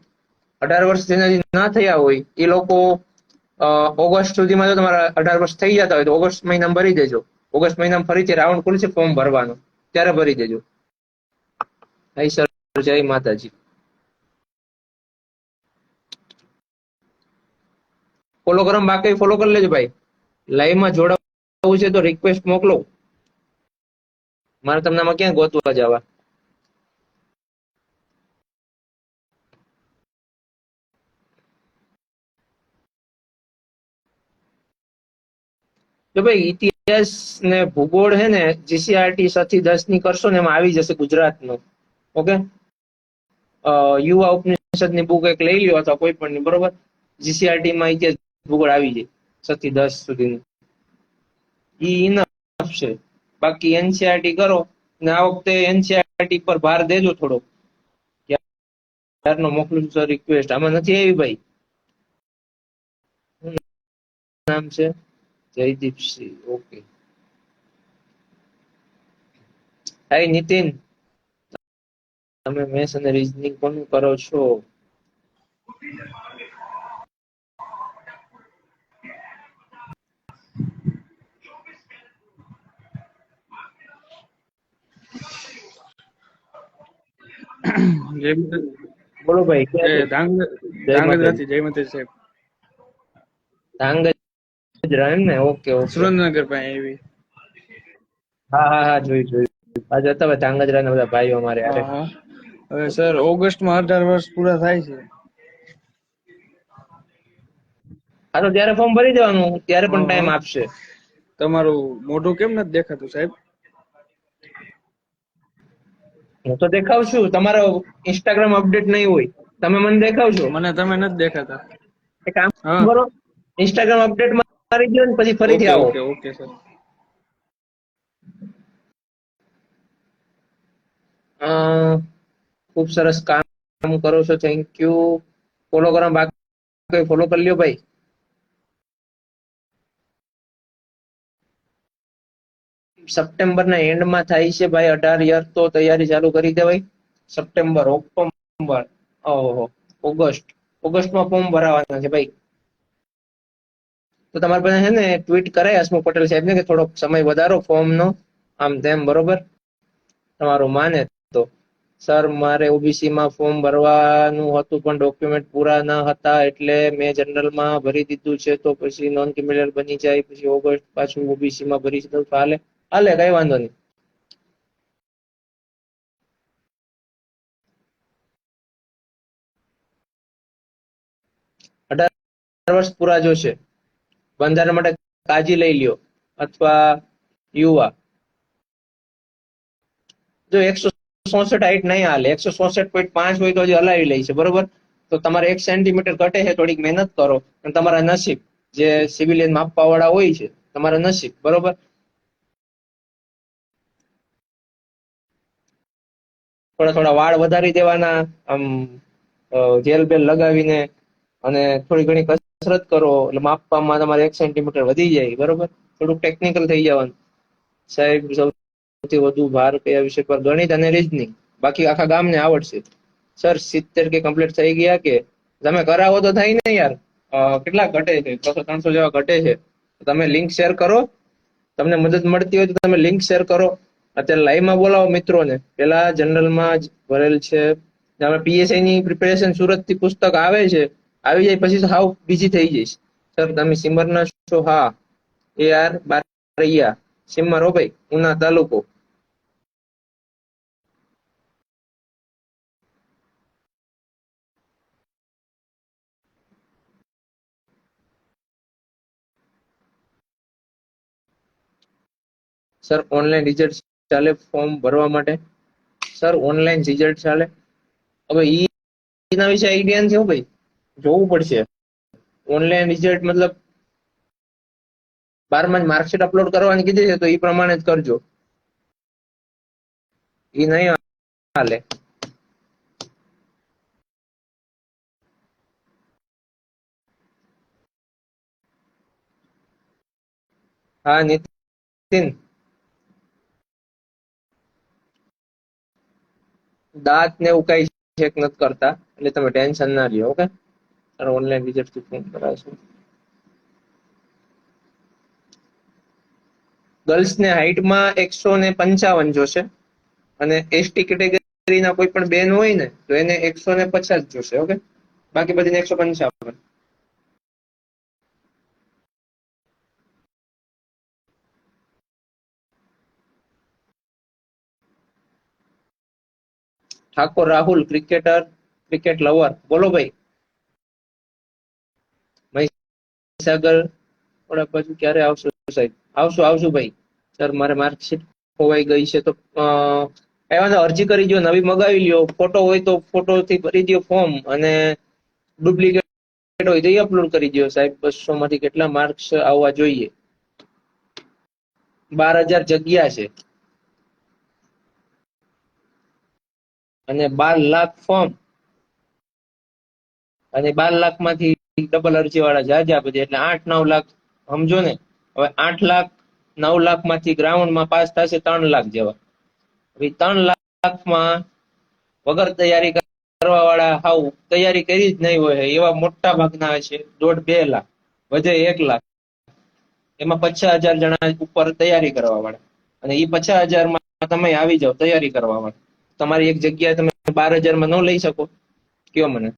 18 વર્ષ જેના ના થયા હોય એ લોકો ઓગસ્ટ સુધીમાં જો તમારા 18 વર્ષ થઈ જતા હોય તો ઓગસ્ટ મહિનામાં ભરી દેજો. ઓગસ્ટ મહિનામાં ફરીથી રાઉન્ડ ખુલશે ફોર્મ ભરવાનો, ત્યારે ભરી દેજો. હાઈ સર, જય માતાજી. ફોલો કરો, બાકી ફોલો કરી લેજો ભાઈ. લાઈવમાં જોડાવું છે તો રિક્વેસ્ટ મોકલો. મારે તમને આમાં ક્યાં ગોતવા જવા. તો ભાઈ ઇતિહાસ ને ભૂગોળ હે ને જીસીઆરટી 6 થી 10 ની કરશો ને એમાં આવી જશે ગુજરાતનો. ઓકે, યુવા ઉપનિષદ ની બુક એક લઈ લ્યો અથવા કોઈ પણ ની, બરોબર. જીસીઆરટી માં ઇતિહાસ ભૂગોળ આવી જાય 6 થી 10 સુધીનું. ઈ ઇનફ છે. બાકી એનસીઆરટી કરો ને આ વખતે એનસીઆરટી પર ભાર દેજો થોડો. યારનો મોકલું છું રિક્વેસ્ટ, આમાં નથી આવી ભાઈ. નામ છે જયદીપસિંહ. ઓકે. હાય નીતિન, તમે મેથ્સ અને રીઝનિંગ કોનું કરો છો? જય માતાજી. બોલો ભાઈ. જય માતાજી. જય માતાજી સાહેબ. ધાંગધ્રા એમ ને? Okay okay. સુરેન્દ્રનગર પાસે આવી. હા હા હા, જોયું. આજે હતા ધાંગધ્રા ના બધા ભાઈઓ અમારે હારે. હા. હવે સર ઓગસ્ટમાં 18 વર્ષ પૂરા થાય છે. હા, તો ત્યારે ફોર્મ ભરી દેવાનું, ત્યારે પણ હા. ટાઈમ આપશે. તમારું મોઢું કેમ નથી દેખાતું સાહેબ? હું તો દેખાવ છું. તમારો ઇન્સ્ટાગ્રામ અપડેટ નહીં હોય, તમે મને દેખાવ છો. મને તમે નથી દેખાતા. એક કામ હા. કરો, ઇન્સ્ટાગ્રામ અપડેટ મારી દો ને પછી ફરીથી ઓકે આવો. Okay okay sir. ખૂબ સરસ કામ કરો છો, થેન્ક યુ. ફોલો કરવા બાકી ફોલો કરી લ્યો ભાઈ. સપ્ટેમ્બરના એન્ડમાં થાય છે ભાઈ 18 યર, તો તૈયારી ચાલુ કરી દેવાય. સપ્ટેમ્બર, ઓક્ટોબર, ઓહો, ઓગસ્ટમાં ફોર્મ ભરાવાના છે ભાઈ. તો તમારે પાસે છે ને ટ્વીટ કરાય હસમુખ પટેલ સાહેબને કે થોડોક સમય વધારો ફોર્મનો, આમ તેમ, બરોબર. તમારું માને તો. સર, મારે ઓબીસી માં ફોર્મ ભરવાનું હતું પણ ડોક્યુમેન્ટ પૂરા ન હતા એટલે મેં જનરલમાં ભરી દીધું છે. તો પછી નોન ક્રિમિનલ બની જાય, પછી ઓગસ્ટ પાછું ઓબીસી માં ભરી દઉં તો હાલે? હાલે, કઈ વાંધો નહીં. વર્ષ પૂરા જોશે. બંધારણ માટે કાજી લઈ લ્યો અથવા યુવા. જો 164 હાઈટ નહીં હાલે, 164.5 હોય તો હજી હલાવી લે છે, બરોબર. તો તમારે 1 સેન્ટીમીટર ઘટે છે, થોડીક મહેનત કરો અને તમારા નસીબ, જે સિવિલિયન માપવા વાળા હોય છે, તમારા નસીબ, બરોબર. થોડા વાળ વધારી દેવાના, આમ જેલ બેલ લગાવીને, અને થોડી ઘણી કસરત કરો એટલે માપવામાં તમારે 1 સેન્ટીમીટર વધી જાય, બરોબર. થોડુંક ટેકનિકલ થઈ જવાનું. સાહેબ, સૌથી વધુ ભાર કયા વિષય પર? ગણિત અને રીઝનિંગ. બાકી આખા ગામને આવડશે. સર, 70 કે કમ્પ્લીટ થઈ ગયા કે? તમે કરાવો તો થાય ને યાર. કેટલા ઘટે છે? 200-300 જેવા ઘટે છે. તમે લિંક શેર કરો. તમને મદદ મળતી હોય તો તમે લિંક શેર કરો. અત્યારે લાઈવમાં બોલાવો મિત્રોને. પેલા જનરલમાં જ ભરેલ છે. પીએસઆઈ ની પ્રિપેરેશન સુરત થી પુસ્તક આવે છે, આવી જાય પછી હાવ બીજી થઈ જઈશ. સર, તમે સિમરના છો? હા. AR બારૈયા, સિમર હો ભાઈ, ઉના તાલુકો. સર, ઓનલાઈન રિઝલ્ટ ચાલે ફોર્મ ભરવા માટે? સર, ઓનલાઈન રિઝલ્ટ ચાલે? હવે એના વિશે આઈડિયા નથી ભાઈ, જોવું પડશે. ઓનલાઈન રિઝલ્ટ મતલબ 12માં માર્કશીટ અપલોડ કરવાની કીધી છે, તો એ પ્રમાણે જ કરજો. એ નહીં હાલે. હા નીતિન, દાંત ને એવું કઈ ચેક નથી કરતા એટલે તમે ટેન્શન ના લ્યો. ઓકે, ઓનલાઈન રિઝલ્ટ થી ફોન કરાવશું. ગર્લ્સ ને હાઈટમાં 155 જોશે અને એસટી કેટેગરીના કોઈ પણ બેન હોય ને તો એને 150 જોશે. ઓકે, બાકી બધીને 155. Thakor Rahul, cricketer, cricket lover, બોલો ભાઈ. મહીસાગર થોડા પછી ક્યારે આવશો સાહેબ? આવશું ભાઈ. સર મારે માર્કશીટ ખોવાઈ ગઈ છે તો એમાં અરજી કરી દો, નવી મગાવી લ્યો. ફોટો હોય તો ફોટો થી ભરી દો ફોર્મ, અને ડુપ્લિકેટ હોય તો અપલોડ કરી દો. સાહેબ 200 માંથી કેટલા માર્ક્સ આવવા જોઈએ? 12,000 જગ્યા છે અને 12 લાખ ફોર્મ, અને 12 લાખ માંથી ડબલ અરજી વાળા જાજા પછી એટલે 8-9 લાખ સમજો ને. હવે 8 લાખ 9 લાખ માંથી ગ્રાઉન્ડમાં પાસ થશે 3 લાખ જેવા. હવે 3 લાખમાં વગર તૈયારી કરવા વાળા હાવ તૈયારી કરી જ નહીં હોય એવા મોટા ભાગના છે 1.5-2 લાખ, વધે 1 લાખ. એમાં 50,000 જણા ઉપર તૈયારી કરવા વાળા, અને એ 50,000 માં તમે આવી જાઓ તૈયારી કરવા વાળા. તમારી એક જગ્યાએ તમે 12,000 માં ન લઈ શકો? કયો મને.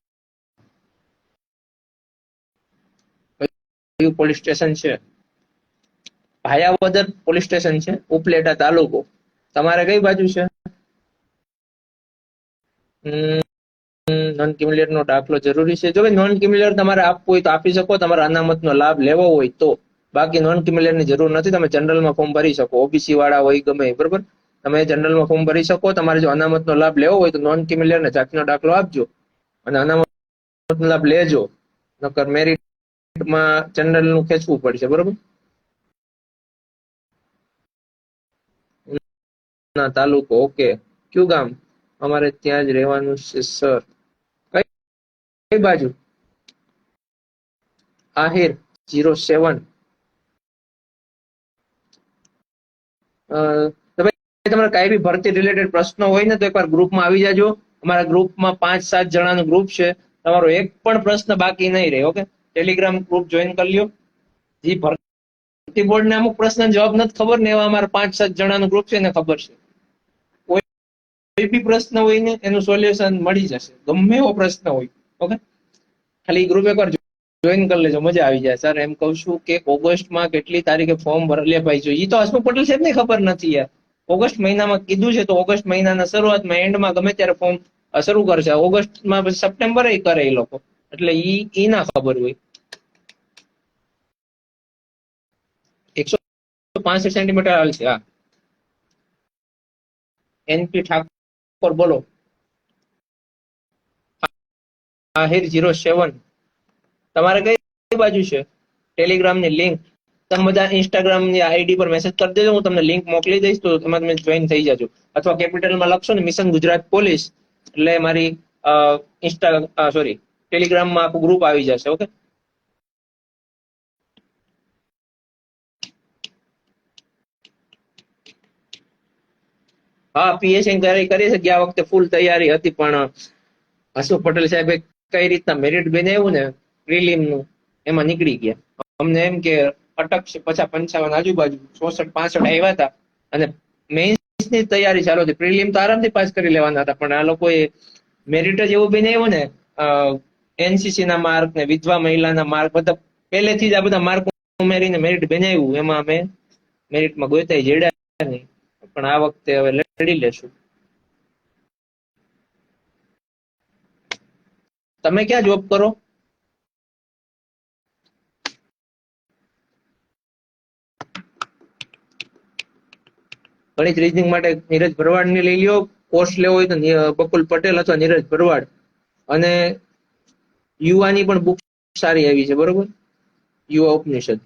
કયું પોલીસ સ્ટેશન છે? ભાયાવદર પોલીસ સ્ટેશન છે, ઉપલેટા તાલુકો. તમારે કઈ બાજુ છે? નોન ક્રિમિલિયર નો દાખલો જરૂરી છે. જો નોન ક્રિમિલિયર તમારે આપવું હોય તો આપી શકો, તમારા અનામતનો લાભ લેવો હોય તો. બાકી નોન ક્રિમિલિયર ની જરૂર નથી. તમે જનરલમાં ફોર્મ ભરી શકો, ઓબીસી વાળા હોય ગમે, બરોબર. તમે જનરલમાં ફોર્મ ભરી શકો. તમારે જો અનામતનો લાભ લેવો હોય તો નોન ક્રિમિલિયર ને જાતિનો દાખલો આપજો અને અનામતનો લાભ લેજો. નકર મેરિટમાં જનરલ નું ખેંચવું પડશે, બરોબર. ના તાલુકો, ઓકે. કયું ગામ? અમારે ત્યાં જ રહેવાનું છે સર. કઈ બાજુ? આહિર 07. તમારે કઈ બી ભરતી રિલેટેડ પ્રશ્નો હોય ને તો એકવાર ગ્રુપમાં આવી જાજો. અમારા ગ્રુપમાં 5-7 જણાનું ગ્રુપ છે. તમારો એક પણ પ્રશ્ન બાકી નહીં રહે. ઓકે, ટેલિગ્રામ ગ્રુપ જોઈન કરી લ્યો. જે ભરતી બોર્ડને અમુક પ્રશ્ન જવાબ નથી ખબર ને એવા અમારા 5-7 જણાનું ગ્રુપ છે ને ખબર છે. કોઈ બી પ્રશ્ન હોય ને એનું સોલ્યુશન મળી જશે, ગમે એવો પ્રશ્ન હોય. ઓકે, ખાલી ગ્રુપ એકવાર જોઈન કરી લેજો, મજા આવી જાય. સર એમ કહું છું કે ઓગસ્ટમાં કેટલી તારીખે ફોર્મ ભરલે ભાઈ જોઈએ? તો હસમુખ પટેલ સાહેબ ને ખબર નથી યાર. ઓગસ્ટ મહિનામાં કીધું છે તો ઓગસ્ટ મહિનાના શરૂઆતમાં એન્ડમાં ગમે ત્યારે ફોર્મ શરૂ કરશે. ઓગસ્ટમાં પછી સપ્ટેમ્બર કરે એ લોકો, એટલે ઈ ના ખબર હોય. 165 સેન્ટીમીટર હાલ છે. હા, એનપી ઠાકોર, બોલો. આહિર 07. તમારે કઈ બાજુ છે? ટેલિગ્રામ ની લિંક તમે બધા ઇન્સ્ટાગ્રામ ની આઈડી પર મેસેજ કરી દેજો, હું તમને લિંક મોકલી દઈશ તો તમે જોઈન થઈ જાજો. અથવા કેપિટલમાં લખશો ને મિશન ગુજરાત પોલીસ એટલે મારી ટેલિગ્રામમાં આખું ગ્રુપ આવી જશે. ઓકે, હા પીએસસી ની તૈયારી કરી છે. ગયા વખતે ફૂલ તૈયારી હતી પણ હસમુખ પટેલ સાહેબે કઈ રીતના મેરિટ બનાવ્યું ને પ્રિલિમ નું, એમાં નીકળી ગયા. અમને એમ કે અટકશે 50-55 આજુબાજુ, 64-65 આવ્યા હતા અને મેઇન્સ ની તૈયારી ચાલુ હતી. પ્રિલિમ તો આરામથી પાસ કરી લેવાના હતા, પણ આ લોકોએ મેરિટ જ એવું બનાવ્યું ને, એનસીસી ના માર્ક ને વિધવા મહિલાના માર્ક બધા પહેલેથી જ આ બધા માર્ક ઉમેરીને મેરિટ બનાવ્યું. એમાં અમે મેરિટમાં ગોતાઈ જેડ્યા નહીં, પણ આ વખતે હવે લડી લેશું. તમે ક્યાં જોબ કરો? ગણિત રીઝનિંગ માટે નીરજ ભરવાડ ની લઈ લ્યો. કોર્સ લેવો હોય તો બકુલ પટેલ અથવા નીરજ ભરવાડ. અને યુવાની પણ બુક સારી આવી છે, બરોબર. યુવા ઉપનિષદ.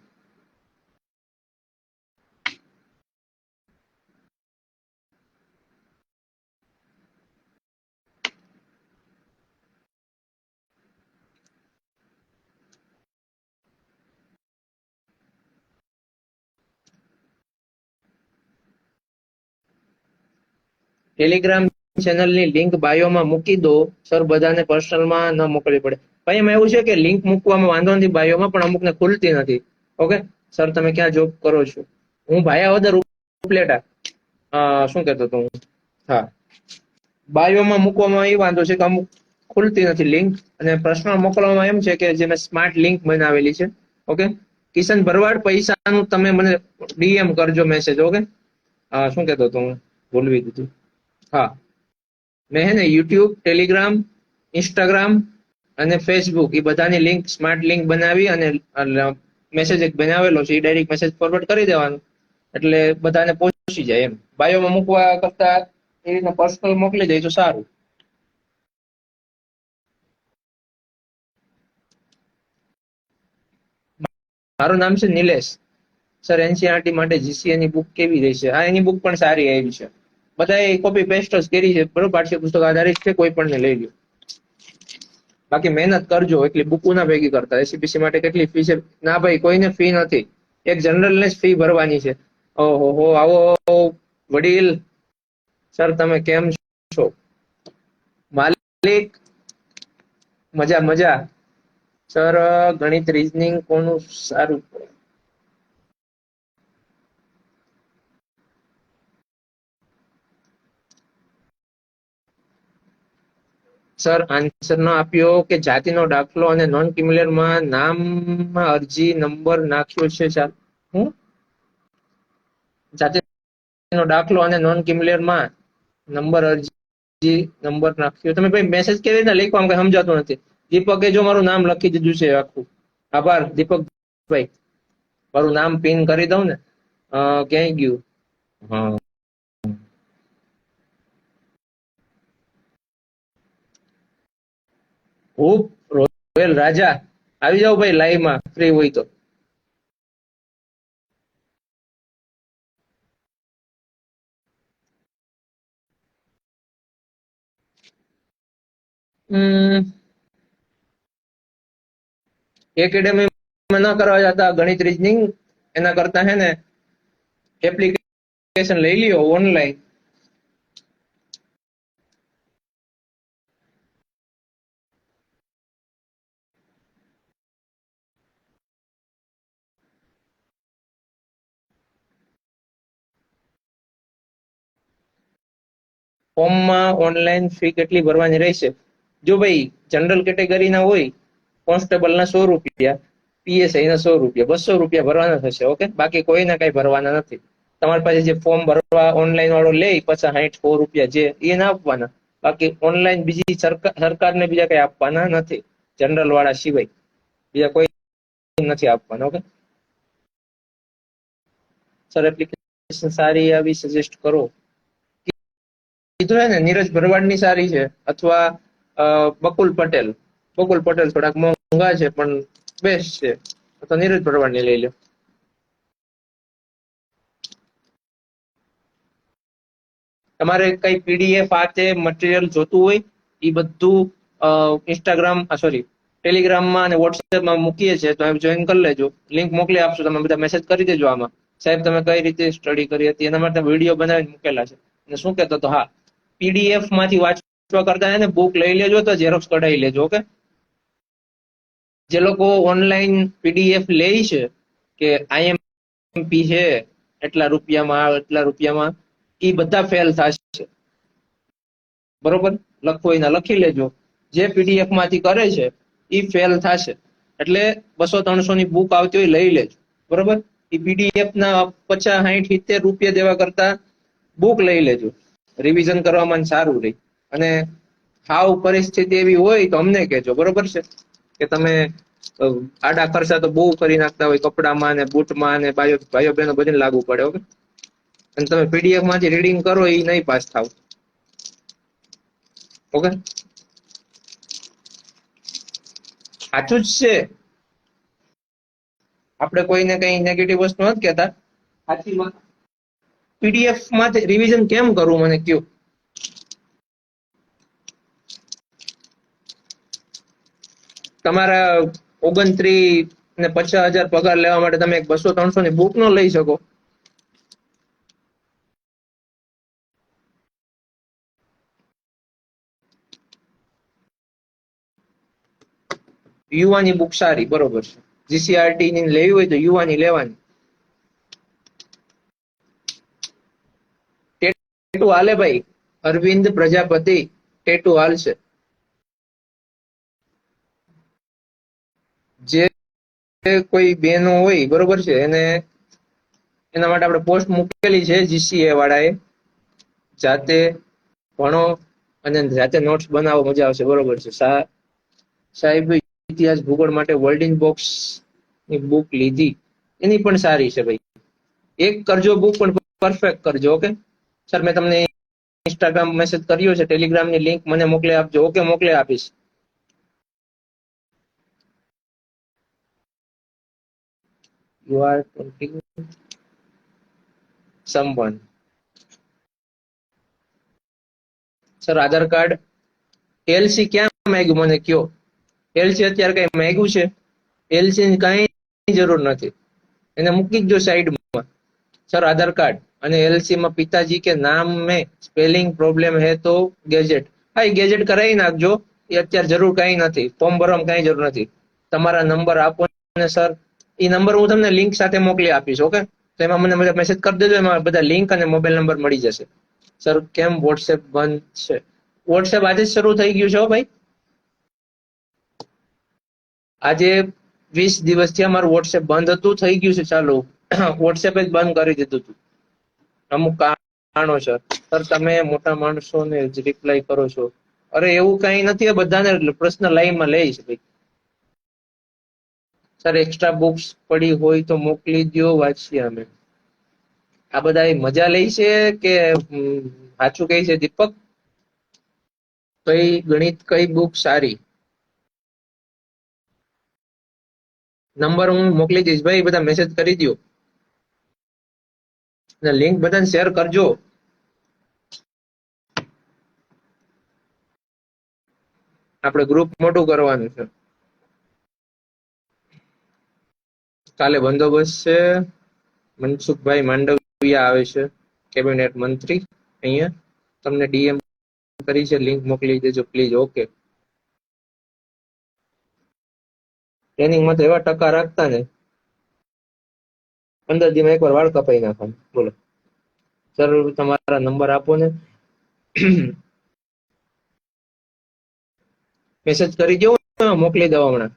ટેલિગ્રામ ચેનલની લિંક બાયોમાં મૂકી દો સર, બધાને પર્સનલમાં ન મોકલવી પડે. ભાઈ એમાં એવું છે કે લિંક મૂકવામાં વાંધો નથી બાયોમાં, પણ અમુકને ખુલતી નથી. ઓકે સર, તમે ક્યાં જોબ કરો છો? હું ભાયાવદર ઉપલેટા. શું કહેતો હતો હું? હા, બાયોમાં મૂકવામાં એ વાંધો છે કે અમુક ખુલતી નથી લિંક, અને પર્સનલ મોકલવામાં એમ છે કે જે મેં સ્માર્ટ લિંક બનાવેલી છે. ઓકે, કિશન ભરવાડ, પૈસાનું તમે મને ડીએમ કરજો મેસેજ. ઓકે, શું કહેતો હતો હું? ભૂલવી દીધું. હા, મેં હે ને યુટ્યુબ, ટેલિગ્રામ, ઇન્સ્ટાગ્રામ અને ફેસબુક એ બધાની લિંક, સ્માર્ટ લિંક બનાવી અને મેસેજ એક બનાવેલો છે, એ ડાયરેક્ટ મેસેજ ફોરવર્ડ કરી દેવાનું, એટલે બધાને પહોંચી જાય. એમ બાયોમાં મૂકવા કરતા એ રીતના પર્સનલ મોકલી દે તો સારું. મારું નામ છે નિલેશ. સર, એનસીઆરટી માટે જીસીએ ની બુક કેવી રહેશે? હા, એની બુક પણ સારી આવી છે. બધા કોપી પેસ્ટ જ કરી છે, બરોબર? પાઠ્યપુસ્તક આધારિત છે, કોઈ પણ ને લઈ લો. બાકી મહેનત કરજો, એટલી બુકો ના ભેગી કરતા. એસીપીસી માટે કેટલી ફી છે? ના ભાઈ, કોઈને ફી નથી, એક જનરલ ને જ ફી ભરવાની છે. ઓહો હો, આવો વડીલ. સર, તમે કેમ છો? માલિક, મજા મજા. સર, ગણિત રીઝનિંગ કોનું સારું? સર, આન્સર ન આપ્યો કે જાતિનો દાખલો અને નોન ક્રિમિનલમાં નામમાં અરજી નંબર નાખ્યો છે. હું જાતિનો દાખલો અને નોન ક્રિમિનલમાં નંબર અરજી નંબર નાખ્યો. તમે ભાઈ મેસેજ કેવી રીતના લખવા, આમ કઈ સમજાતું નથી. દીપકે જો મારું નામ લખી દીધું છે આખું. આભાર દીપકભાઈ. મારું નામ પિન કરી દઉં ને. ક્યાંય ગયું? હા, હું રોયલ રાજા. આવી જાવ ભાઈ લાઈવ માં, ફ્રી હોય તો. એકેડેમી ન કરવા જતા ગણિત રીઝનિંગ, એના કરતા હે ને એપ્લિકેશન લઈ લ્યો ઓનલાઈન. ફોર્મમાં ઓનલાઈન ફી કેટલી ભરવાની રહેશે? જો ભાઈ જનરલ કેટેગરી ના હોય, કોન્સ્ટેબલ ના 100 રૂપિયા, પીએસઆઈ ના 100 રૂપિયા, 200 રૂપિયા ભરવાના થશે. ઓકે, બાકી કોઈને કઈ ભરવાના નથી. તમારી પાસે જે ફોર્મ ભરવા ઓનલાઈન વાળો લે 50, 60, 100 રૂપિયા જે એ ના આપવાના. બાકી ઓનલાઈન બીજી સરકારને બીજા કઈ આપવાના નથી, જનરલ વાળા સિવાય બીજા કોઈ નથી આપવાના. ઓકે સર, એપ્લિકેશન સારી આવી સજેસ્ટ કરો. કીધું હે ને, નીરજ ભરવાડ ની સારી છે, અથવા બકુલ પટેલ. બકુલ પટેલ થોડાક મોંઘા છે પણ બેસ્ટ છે, અથવા નીરજ ભરવાડ ની લઈ લો. તમારે કઈ પીડીએફ આ તે મટીરિયલ જોતું હોય એ બધું ઇન્સ્ટાગ્રામ, સોરી, ટેલિગ્રામમાં અને વોટ્સએપમાં મૂકીએ છીએ, તો જોઈન કરી લેજો. લિંક મોકલી આપશો, તમે બધા મેસેજ કરી દેજો આમાં. સાહેબ, તમે કઈ રીતે સ્ટડી કરી હતી, એના માટે વિડીયો બનાવીને મૂકેલા છે. અને શું કહેતો તો, હા, પીડીએફ માંથી વાંચવા કરતા એને બુક લઈ લેજો, તો ઝેરોક્સ કઢાઈ લેજો. ઓકે, જે લોકો ઓનલાઈન પીડીએફ લે છે કે આઈએમપી છે એટલા રૂપિયામાં, એટલા રૂપિયામાં, એ બધા ફેલ થશે. બરોબર, લખો એના લખી લેજો. જે પીડીએફ માંથી કરે છે એ ફેલ થશે. એટલે 200-300 ની બુક આવતી હોય લઈ લેજો. બરોબર, એ પીડીએફ ના 50, 60, 70 રૂપિયા દેવા કરતા બુક લઈ લેજો, રિવિઝન કરવામાં સારું રહે. અને હાવ પરિસ્થિતિ એવી હોય તો અમને કહેજો. બરોબર છે કે તમે આડા ખર્ચા તો બહુ કરી નાખતા હોય કપડામાં ને બૂટમાં ને, ભાઈઓ બહેનો બધીને લાગુ પડે. ઓકે, અને તમે પીડીએફ માંથી રીડિંગ કરો એ નહીં પાસ થાવ. ઓકે, સાચું જ છે, આપણે કોઈને કઈ નેગેટિવ વસ્તુ નથી કહેતા, સાચી વાત. પીડીએફ માંથી રિવિઝન કેમ કરવું મને કયો? તમારા 29 ને 50,000 પગાર લેવા માટે તમે 200-300 ની બુક નો લઈ શકો. યુવાની બુક સારી, બરોબર છે. જીસીઆરટી ની લેવી હોય તો યુવાની લેવાની. ટેટુ હાલે ભાઈ, અરવિંદ પ્રજાપતિ ટેટુ હાલશે. જે કોઈ બહેનો હોય બરોબર છે એને એના માટે આપણે પોસ્ટ મૂકેલી છે જીસીએ વાળાએ, જાતે ભણો અને જાતે નોટ્સ બનાવો, મજા આવશે, બરોબર છે. સાહેબ ઇતિહાસ ભૂગોળ માટે વર્લ્ડિંગ બોક્સ ની બુક લીધી, એની પણ સારી છે ભાઈ. એક કરજો બુક પણ પરફેક્ટ કરજો. ઓકે સર, મેં તમને ઇન્સ્ટાગ્રામ મેસેજ કર્યો છે, ટેલિગ્રામ ની લિંક મને મોકલી આપજો. ઓકે, મોકલી આપીશ. You are someone. Sir Aadhaar card LC ક્યાં માંગ્યું મને કયો? એલસી અત્યારે કઈ માંગ્યું છે? એલસી ની કઈ જરૂર નથી, એને મૂકી જ દો સાઈડમાં. સર આધાર કાર્ડ અને એલસી માં પિતાજી કે નામ में સ્પેલિંગ પ્રોબ્લેમ હે તો ગેજેટ, હા એ ગેજેટ કરાવી નાખજો. એ અત્યારે જરૂર કઈ નથી, ફોર્મ ભરવામાં કઈ જરૂર નથી. તમારા નંબર આપો ને સર, એ નંબર હું તમને લિંક સાથે મોકલી આપીશ. ઓકે, તો એમાં મને મેસેજ કરી દેજો, એમાં બધા લિંક અને મોબાઈલ નંબર મળી જશે. સર કેમ વોટ્સએપ બંધ છે? વોટ્સએપ આજે જ શરૂ થઈ ગયું છે હો ભાઈ. આજે 20 દિવસથી અમારું વોટ્સએપ બંધ હતું, થઈ ગયું છે ચાલુ. વોટ્સએપ જ બંધ કરી દીધું હતું અમુક કારણો છે. સર તમે મોટા માણસોને જ રિપ્લાય કરો છો? અરે એવું કઈ નથી, બધાને પર્સનલ લાઈનમાં લે છે ભાઈ. સર એક્સ્ટ્રા બુક્સ પડી હોય તો મોકલી દો, વાંચીએ અમે. આ બધા મજા લે છે કે સાચું કહે છે દીપક? કઈ ગણિત કઈ બુક સારી? નંબર હું મોકલી દઈશ ભાઈ, બધા મેસેજ કરી દો અને લિંક બધાને શેર કરજો. આપણે ગ્રુપ મોટું કરવાનું છે. કાલે બંદોબસ્ત છે. મનસુખભાઈ માંડવિયા આવે છે, કેબિનેટ મંત્રી. અહીંયા તમને ડીએમ કરી છે, લિંક મોકલી દેજો પ્લીઝ. ઓકે, ટ્રેનિંગમાં તો એવા ટકા રાખતા ને 15 દિવસમાં એકવાર વાળ કપાઈ નાખવાનું. બોલો સર, તમારા નંબર આપો ને. મેસેજ કરી દો, મોકલી દો હમણાં.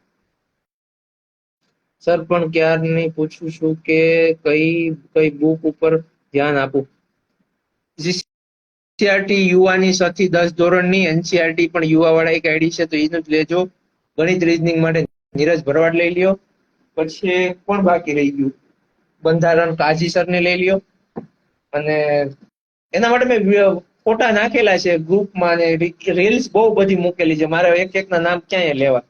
સર પણ ક્યારની પૂછું છું કે કઈ કઈ બુક ઉપર ધ્યાન આપું. જીસીઆરટી યુવાની 6 થી 10 ધોરણની એનસીઆરટી પણ યુવા વાળા એક આઈડી છે, તો એનું જ લેજો. ગણિત રીઝનિંગ માટે નીરજ ભરવાડ લઈ લ્યો. પછી કોણ બાકી રહી ગયું? બંધારણ કાજી સર ને લઈ લ્યો. અને એના માટે મેં ફોટા નાખેલા છે ગ્રુપમાં, અને રીલ્સ બહુ બધી મૂકેલી છે. મારે એક એક ના નામ ક્યાંય લેવા.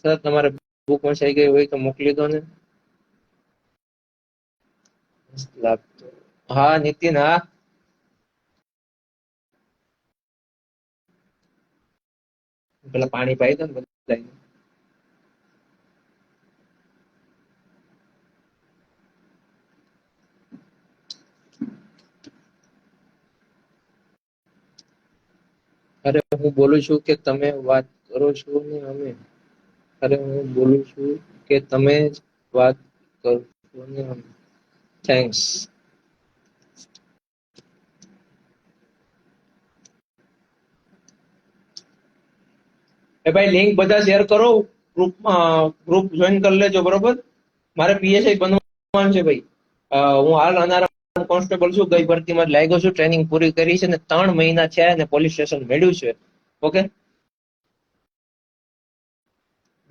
સર તમારે બુક વંચાઈ ગઈ હોય તો મોકલી દો ને. હા નીતિન, હા પેલા પાણી પાઈ દો ને બધા. અરે હું બોલું છું કે તમે વાત કરો છો ને અમે. અરે હું બોલું છું કે તમે જ વાત કરો છો ને અમે. થેન્ક્સ. એ ભાઈ લિંક બધા શેર કરો, ગ્રુપ જોઈન કરી લેજો, બરોબર? મારે પીએસઆઈ બનવાનું છે ભાઈ. હું હાલ અનારામ કોન્સ્ટેબલ છું, ગઈ ભરતીમાં જ લાગ્યો છું, ટ્રેનિંગ પૂરી કરી છે ને 3 મહિના થયા અને પોલીસ સ્ટેશન મેળવ્યું છે. ઓકે,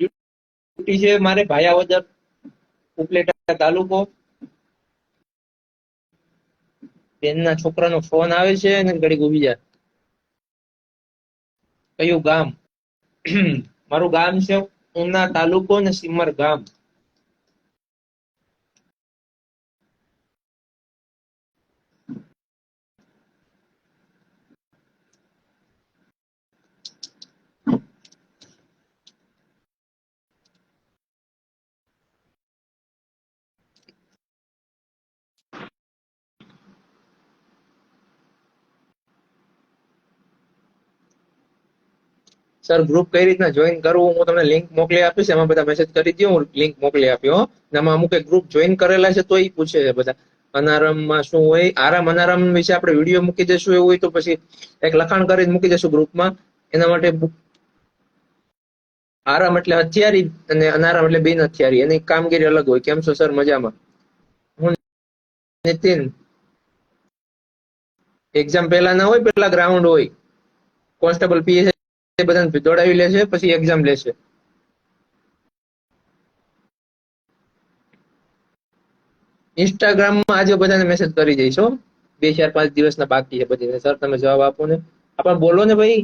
ડ્યુટી છે મારે ભાયાવદર, ઉપલેટા તાલુકો. બેનના છોકરાનો ફોન આવે છે અને ઘડીક ઉભી જાય. કયું ગામ? મારું ગામ છે ઉના તાલુકો ને સિમર ગામ. સર ગ્રુપ કઈ રીતના જોઈન કરવું હું તમને લિંક મોકલી આપીશ, એમાં બધા મેસેજ કરી દો, હું લિંક મોકલી આપ્યો હો. અને આમાં અમુક ગ્રુપ જોઈન કરેલા છે તો એ પૂછે છે બધા અનારામમાં શું હોય. આરામ અનારામ વિશે આપણે વિડીયો મૂકી દઈશું, એવું હોય તો પછી એક લખાણ કરીને મૂકી દઈશું ગ્રુપમાં. એના માટે આરામ એટલે હથિયારી અને અનારામ એટલે બિન હથિયારી, એની કામગીરી અલગ હોય. કેમ છો સર? મજામાં. હું નીતિન. એક્ઝામ પહેલા ના હોય, પેલા ગ્રાઉન્ડ હોય. કોન્સ્ટેબલ પીએસઆઈ બધાને દોડાવી લેશે, પછી એક્ઝામ લેશે. ઇન્સ્ટાગ્રામમાં આજે બધાને મેસેજ કરી દઈશો. 2-4-5 દિવસના બાકી છે બધી. સર તમે જવાબ આપો ને. આપણે બોલો ને ભાઈ,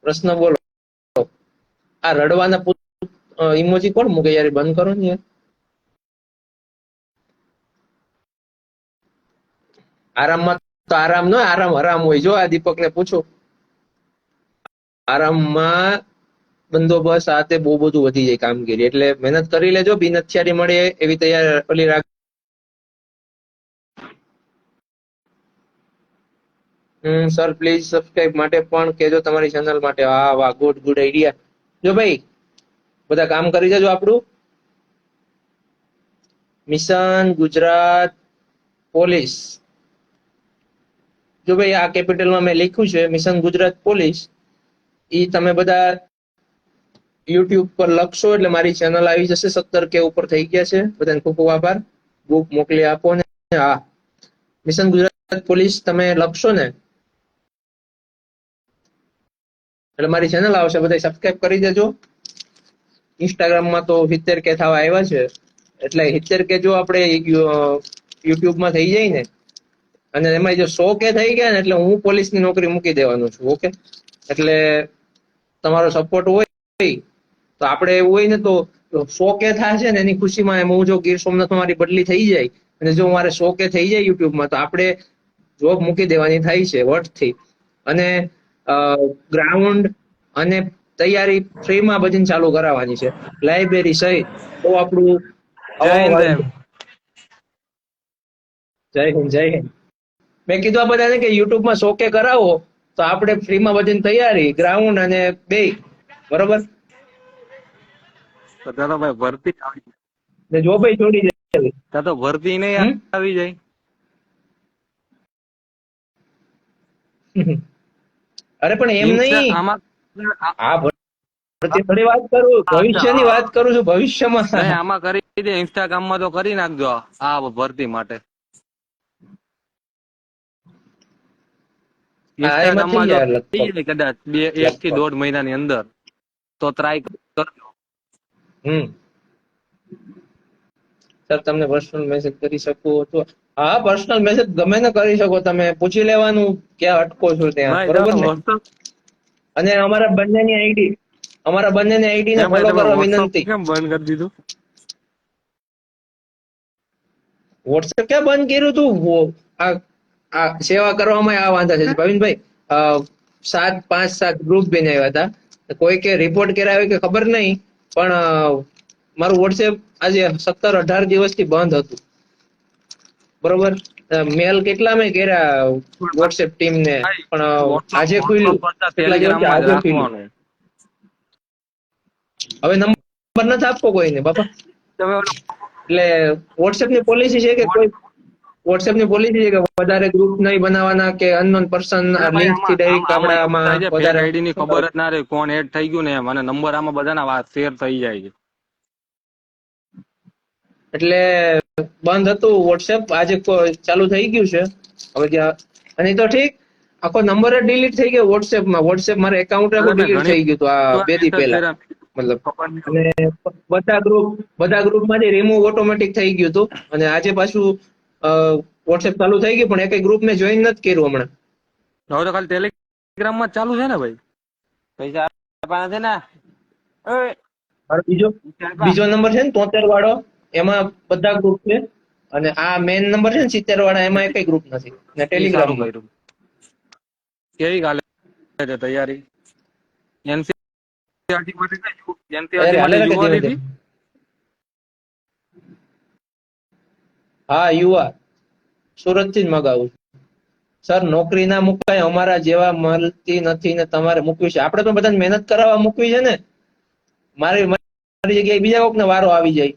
પ્રશ્ન બોલો. આ રડવાના ઇમોજી કોણ મૂકે યાર? બંધ કરો ને યાર. આરામમાં તો આરામ નો આરામ હરામ હોય. જો આ દીપકને પૂછો, આરામમાં બંદોબસ્ત સાથે બહુ બધું વધી જાય કામગીરી. એટલે મહેનત કરી લેજો, બિન હથિયારી મળે એવી તૈયાર ઓલી રાખ. સર પ્લીઝ સબસ્ક્રાઇબ માટે પણ કેજો તમારી ચેનલ માટે. હા વાહ, ગુડ ગુડ આઈડિયા. જો ભાઈ બધા કામ કરી જજો આપણું. Mission Gujarat police. જો ભાઈ આ કેપિટલમાં મેં લખ્યું છે મિશન ગુજરાત પોલીસ. ઈ તમે બધા યુટ્યુબ પર લખશો એટલે મારી ચેનલ આવી જશે. 17K ઉપર થઈ ગયા છે. બધાને ખૂબ ખૂબ આભાર. બુક મોકલી આપો ને. હા, મિશન ગુજરાત પોલીસ તમે લખશો ને એટલે મારી ચેનલ આવશે. બધા સબસ્ક્રાઇબ કરી દેજો. ઇન્સ્ટાગ્રામમાં તો 70K થવા આવ્યા છે. એટલે 70K જો આપણે યુટ્યુબમાં થઈ જાય ને, અને એમાં જો 100K થઈ ગયા ને, એટલે હું પોલીસની નોકરી મૂકી દેવાનો છું. ઓકે, એટલે તમારો સપોર્ટ હોય તો આપણે એવું હોય ને તો 100K થશે ને એની ખુશીમાં હું જો ગીર સોમનાથ મારી બદલી થઈ જાય અને જો મારે 100K થઈ જાય યુટ્યુબમાં, તો આપણે જોબ મૂકી દેવાની થાય છે વટથી. અને ગ્રાઉન્ડ અને તૈયારી ફ્રીમાં બધી ચાલુ કરાવવાની છે, લાઇબ્રેરી સહિત. તો આપણું જય હિન્દ સાહેબ. જય હિન્દ, જય હિન્દ. મેં કીધું આ બધાને કે યુટ્યુબમાં 100K કરાવો તો આપણે ફ્રીમાં બધી તૈયારી, ગ્રાઉન્ડ અને બે. બરોબર તો ત્યાં તો ભાઈ ભરતી આવી ને જોબ છોડી જાય. ત્યાં તો ભરતી નહીં હમ? આવી જાય. અરે પણ એમ નહીં. આમાં આ ભરતી થોડી વાત કરું, ભવિષ્યની વાત કરું છું. ભવિષ્યમાં નહીં, આમાં કરી દે. ઇન્સ્ટાગ્રામમાં તો કરી નાખજો આ ભરતી માટે. હા, એમાં થઈ ઇન્સ્ટાગ્રામમાં જો જાય થઈ લગભગ. જાય કદાચ 1 થી 1.5 મહિનાની અંદર, તો ટ્રાય કરજો. સર તમને પર્સનલ મેસેજ કરી શકું તો? હા, પર્સનલ મેસેજ ગમે ને કરી શકો તમે. પૂછી લેવાનું ક્યાં અટકો છો ત્યાં. ભાઈ બરોબર તમે ને? WhatsApp અને અમારા બંનેની આઈડી ને ફોલો કરવા વિનંતી. કેમ બંધ કરી દીધું? વોટ્સએપ ક્યાં બંધ કર્યું તું? આ સેવા કરવામાં આ વાંધા છે ભાવિનભાઈ. 5-7 ગ્રુપ બનાવ્યા હતા. કોઈ કે રિપોર્ટ કરાવ્યો કે ખબર નહીં, પણ મારું વોટ્સએપ આજે 17-18 દિવસથી બંધ હતું. બરોબર, મેલ કેટલા મેં કર્યા વોટ્સએપ ટીમ ને, પણ આજે ખુલ્યું. કેટલા દિવસથી ટેલિગ્રામમાં જ આજે ખુલ્યું. રાખવાનું. હવે નંબર નથી આપવો કોઈને બાપા. તમે એટલે વોટ્સએપ ની પોલિસી છે કે કોઈ WhatsApp ની પોલિસી છે કે વધારે ગ્રુપ નહીં બનાવવાના, કે અનનોન પર્સન લિંક થી ડાયરેક્ટ આપણામાં વધારે આઈડી ની ખબર જ ના રહે કોણ એડ થઈ ગયું ને એમ, અને નંબર આમાં બધાના વાત શેર થઈ જાય છે. એટલે બંધ હતું WhatsApp. આજે ચાલુ થઈ ગયું છે હવે ત્યાં. અને તો ઠીક, આખો નંબર જ ડિલીટ થઈ ગયો WhatsApp માં. WhatsApp મારા એકાઉન્ટ ડિલીટ થઈ ગયું હતું આ 2 દી પહેલા. મતલબ અને બધા ગ્રુપ માંથી રિમૂવ ઓટોમેટિક થઈ ગયું હતું. અને આજે પાછું WhatsApp ચાલુ થઈ ગયું, પણ એક ગ્રુપ મેં જોઈન નથી કર્યું હમણાં. હવે તો ખાલી ટેલિગ્રામ માં ચાલુ છે ને ભાઈ? પૈસા આપવાના છે ને. મારો બીજો નંબર છે ને 73 વાળો, એમાં બધા ગ્રુપ છે. અને આ મેઇન નંબર છે ને 70 વાળા, એમાં એકય ગ્રુપ નથી. ને ટેલિગ્રામ કેવી ગાલે છે તૈયારી? NCERT માટે યુવા લીધી? હા, યુવા સુરત થી જ મગાવું. સર નોકરી ના મુકાય, અમારા જેવા મળતી નથી ને તમારે મૂકવી છે. આપણે તો બધાને મહેનત કરાવવા મૂકવી છે ને. મારી જગ્યાએ બીજા કોકને વારો આવી જાય.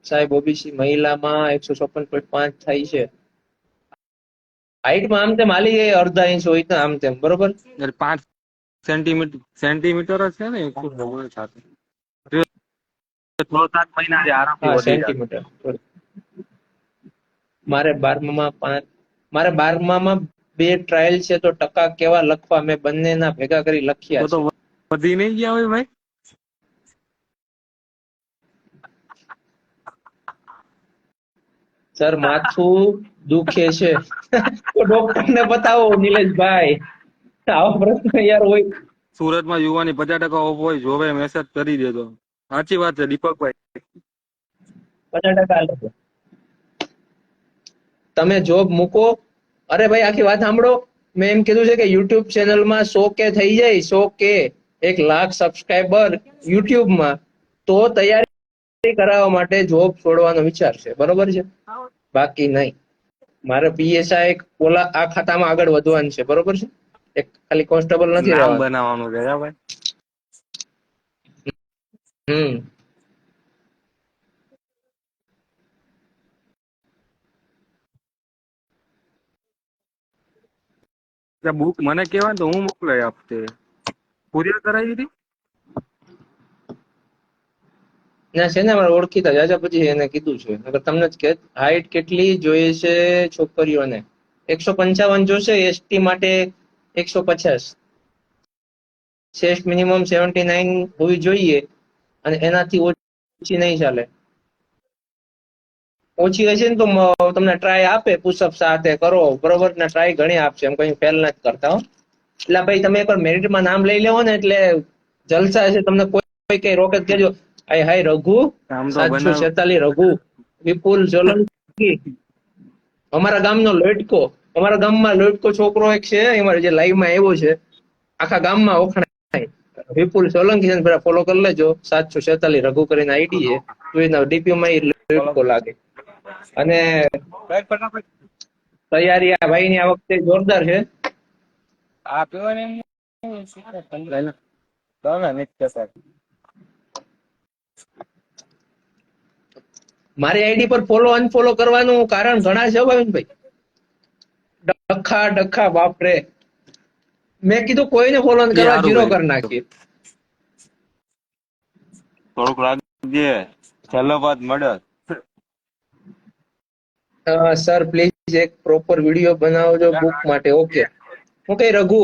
સાહેબ ઓબીસી મહિલામાં 156.5 થાય છે. હાઈટમાં આમ તેમ હાલી જાય, અડધા ઇંચ હોય તો આમ તેમ, બરોબર. એટલે 5 સેન્ટીમીટર જ છે ને 159. છ સાત મહિના જે આરામથી હા વધી જાય. સેન્ટીમીટર. મારે 12માં 2 ટ્રાયલ છે તો ટકા કેવા લખવા? મેં બંનેના ભેગા કરી લખ્યા તો છે. વધી નહીં ગયા હોય ભાઈ. સર માથું દુખે છે તો ડોક્ટરને બતાવો નિલેશભાઈ. આવો પ્રશ્ન યાર હોય. સુરતમાં યુવાની 50% ઓફ હોય, જોવે મેસેજ કરી દેજો. સાચી વાત છે દીપકભાઈ. 50% હાલે છે. તમે જોબ મૂકો. અરે ભાઈ આખી વાત સાંભળો. મેં એમ કીધું છે કે યુટ્યુબ ચેનલમાં 100K થઈ જાય, 100K, 1 લાખ સબસ્ક્રાઈબર યુટ્યુબમાં, તો તૈયારી કરાવવા માટે જોબ છોડવાનો વિચાર છે, બરોબર છે. બાકી નહીં. મારે પીએસઆઈ ઓલા આ ખાતામાં આગળ વધવાનું છે, બરોબર છે. એક ખાલી કોન્સ્ટેબલ નથી નામ રહેવાનું. બનાવવાનું છે ભાઈ. હમ બુક મને કહેવાય ને તો હું મોકલાઈ આપતે. કુરિયર કરાવી હતી. ના છે ને મારે ઓળખીતા જાજા, પછી એને કીધું છે. નકર તમને જ કે હાઈટ કેટલી જોઈએ છે છોકરીઓને? 155 જોશે. એસટી માટે 150. શ્રેષ્ઠ મિનિમમ 79 હોવી જોઈએ અને એનાથી ઓછી નહીં ચાલે. ઓછી હશે ને તો તમને ટ્રાય આપે, પુશઅપ સાથે કરો, બરોબર. ને ટ્રાય ઘણી આપશે, એમ કઈ ફેલ નથી કરતા હો. એટલે ભાઈ તમે એકવાર મેરિટમાં નામ લઈ લેવો ને એટલે જલસા છે. તમને કોઈ કઈ રોકે તો કેજો, હાય રઘુ આમ તો 746 રઘુ વિપુલ સોલંકી, અમારા ગામનો લોટકો. અમારા ગામમાં લોટકો છોકરો એક છે, અમારે જે લાઈવમાં આવ્યો છે, આખા ગામમાં વખણાય. વિપુલ સોલંકી છે, પેલા ફોલો કરી લેજો. 746 રઘુ કરીને આઈડી છે. તો એના ડીપી માં લોટકો લાગે. અને ફટાફટ તૈયારી આ ભાઈ ની આ વખતે જોરદાર છે. આ પીવાને તમે નથી સાહેબ. મારી આઈડી પર ફોલો અનફોલો કરવાનું કારણ ઘણા છે ભાઈ. ડખા બાપરે. મેં કીધું કોઈને ફોલો ન કરવા, જીરો કરી નાખીએ. થોડુંક રાખજે, છેલ્લો બાદ મળે. સર પ્લીઝ એક પ્રોપર વિડીયો બનાવજો બુક માટે. Okay okay Raghu.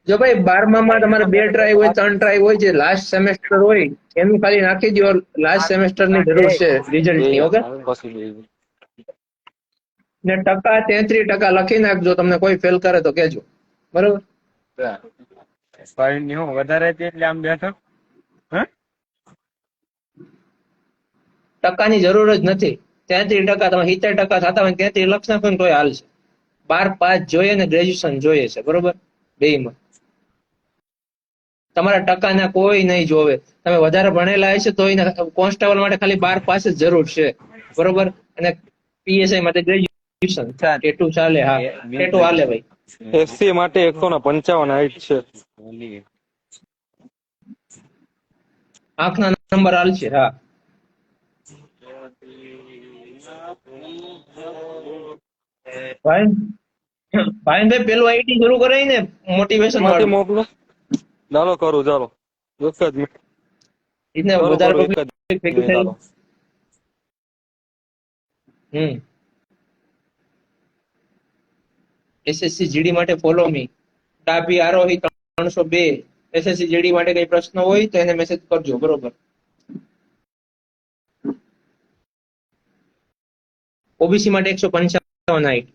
જો ભાઈ 12માં તમારે 2 ટ્રાય હોય, 3 ટ્રાય હોય, જે લાસ્ટ સેમેસ્ટર હોય એનું ખાલી નાખી દો. લાસ્ટ સેમેસ્ટર ની જરૂર છે રિઝલ્ટ ની. ઓકે. ને ટકા 33% લખી નાખજો. તમને કોઈ ફેલ કરે તો કેજો, બરોબર. વધારે એટલે આમ બેઠો. ટકાની જરૂર જ નથી. 33%, તમે 70% થતા હોય 33 લક્ષ નાખો ને તોય હાલશે. 12 પાસ જોઈએ ને ગ્રેજ્યુએશન જોઈએ છે, બરોબર. બેયમાં તમારા ટકાના કોઈ નહીં જોવે. તમે વધારે ભણેલા હશે તો કોન્સ્ટેબલ માટે ખાલી 12 પાસ જ જરૂર છે, બરોબર. અને પીએસઆઈ માટે ગ્રેજ્યુએશન. ટેટુ ચાલે? હા ટેટુ હાલે ભાઈ. એસસી માટે 155 હાઈટ છે. આંખના નંબર હાલશે. હા ભાઈ ભાઈ પેલું આઈટી શરૂ કરાય ને મોટિવેશન માંથી વાળું. મોકલો. ચાલો કરું, ચાલો એક જ મિનિટ. એને કરું, વધારે કરું, એક જ પબ્લિક ભેગી મિનિટ, થાય. ચાલો. એસએસસી જીડી માટે ફોલો મી. ડાબી આરોહી 302. એસએસસી જીડી માટે કઈ પ્રશ્ન હોય તો એને મેસેજ કરજો, બરોબર. ઓબીસી માટે 155 હાઈટ.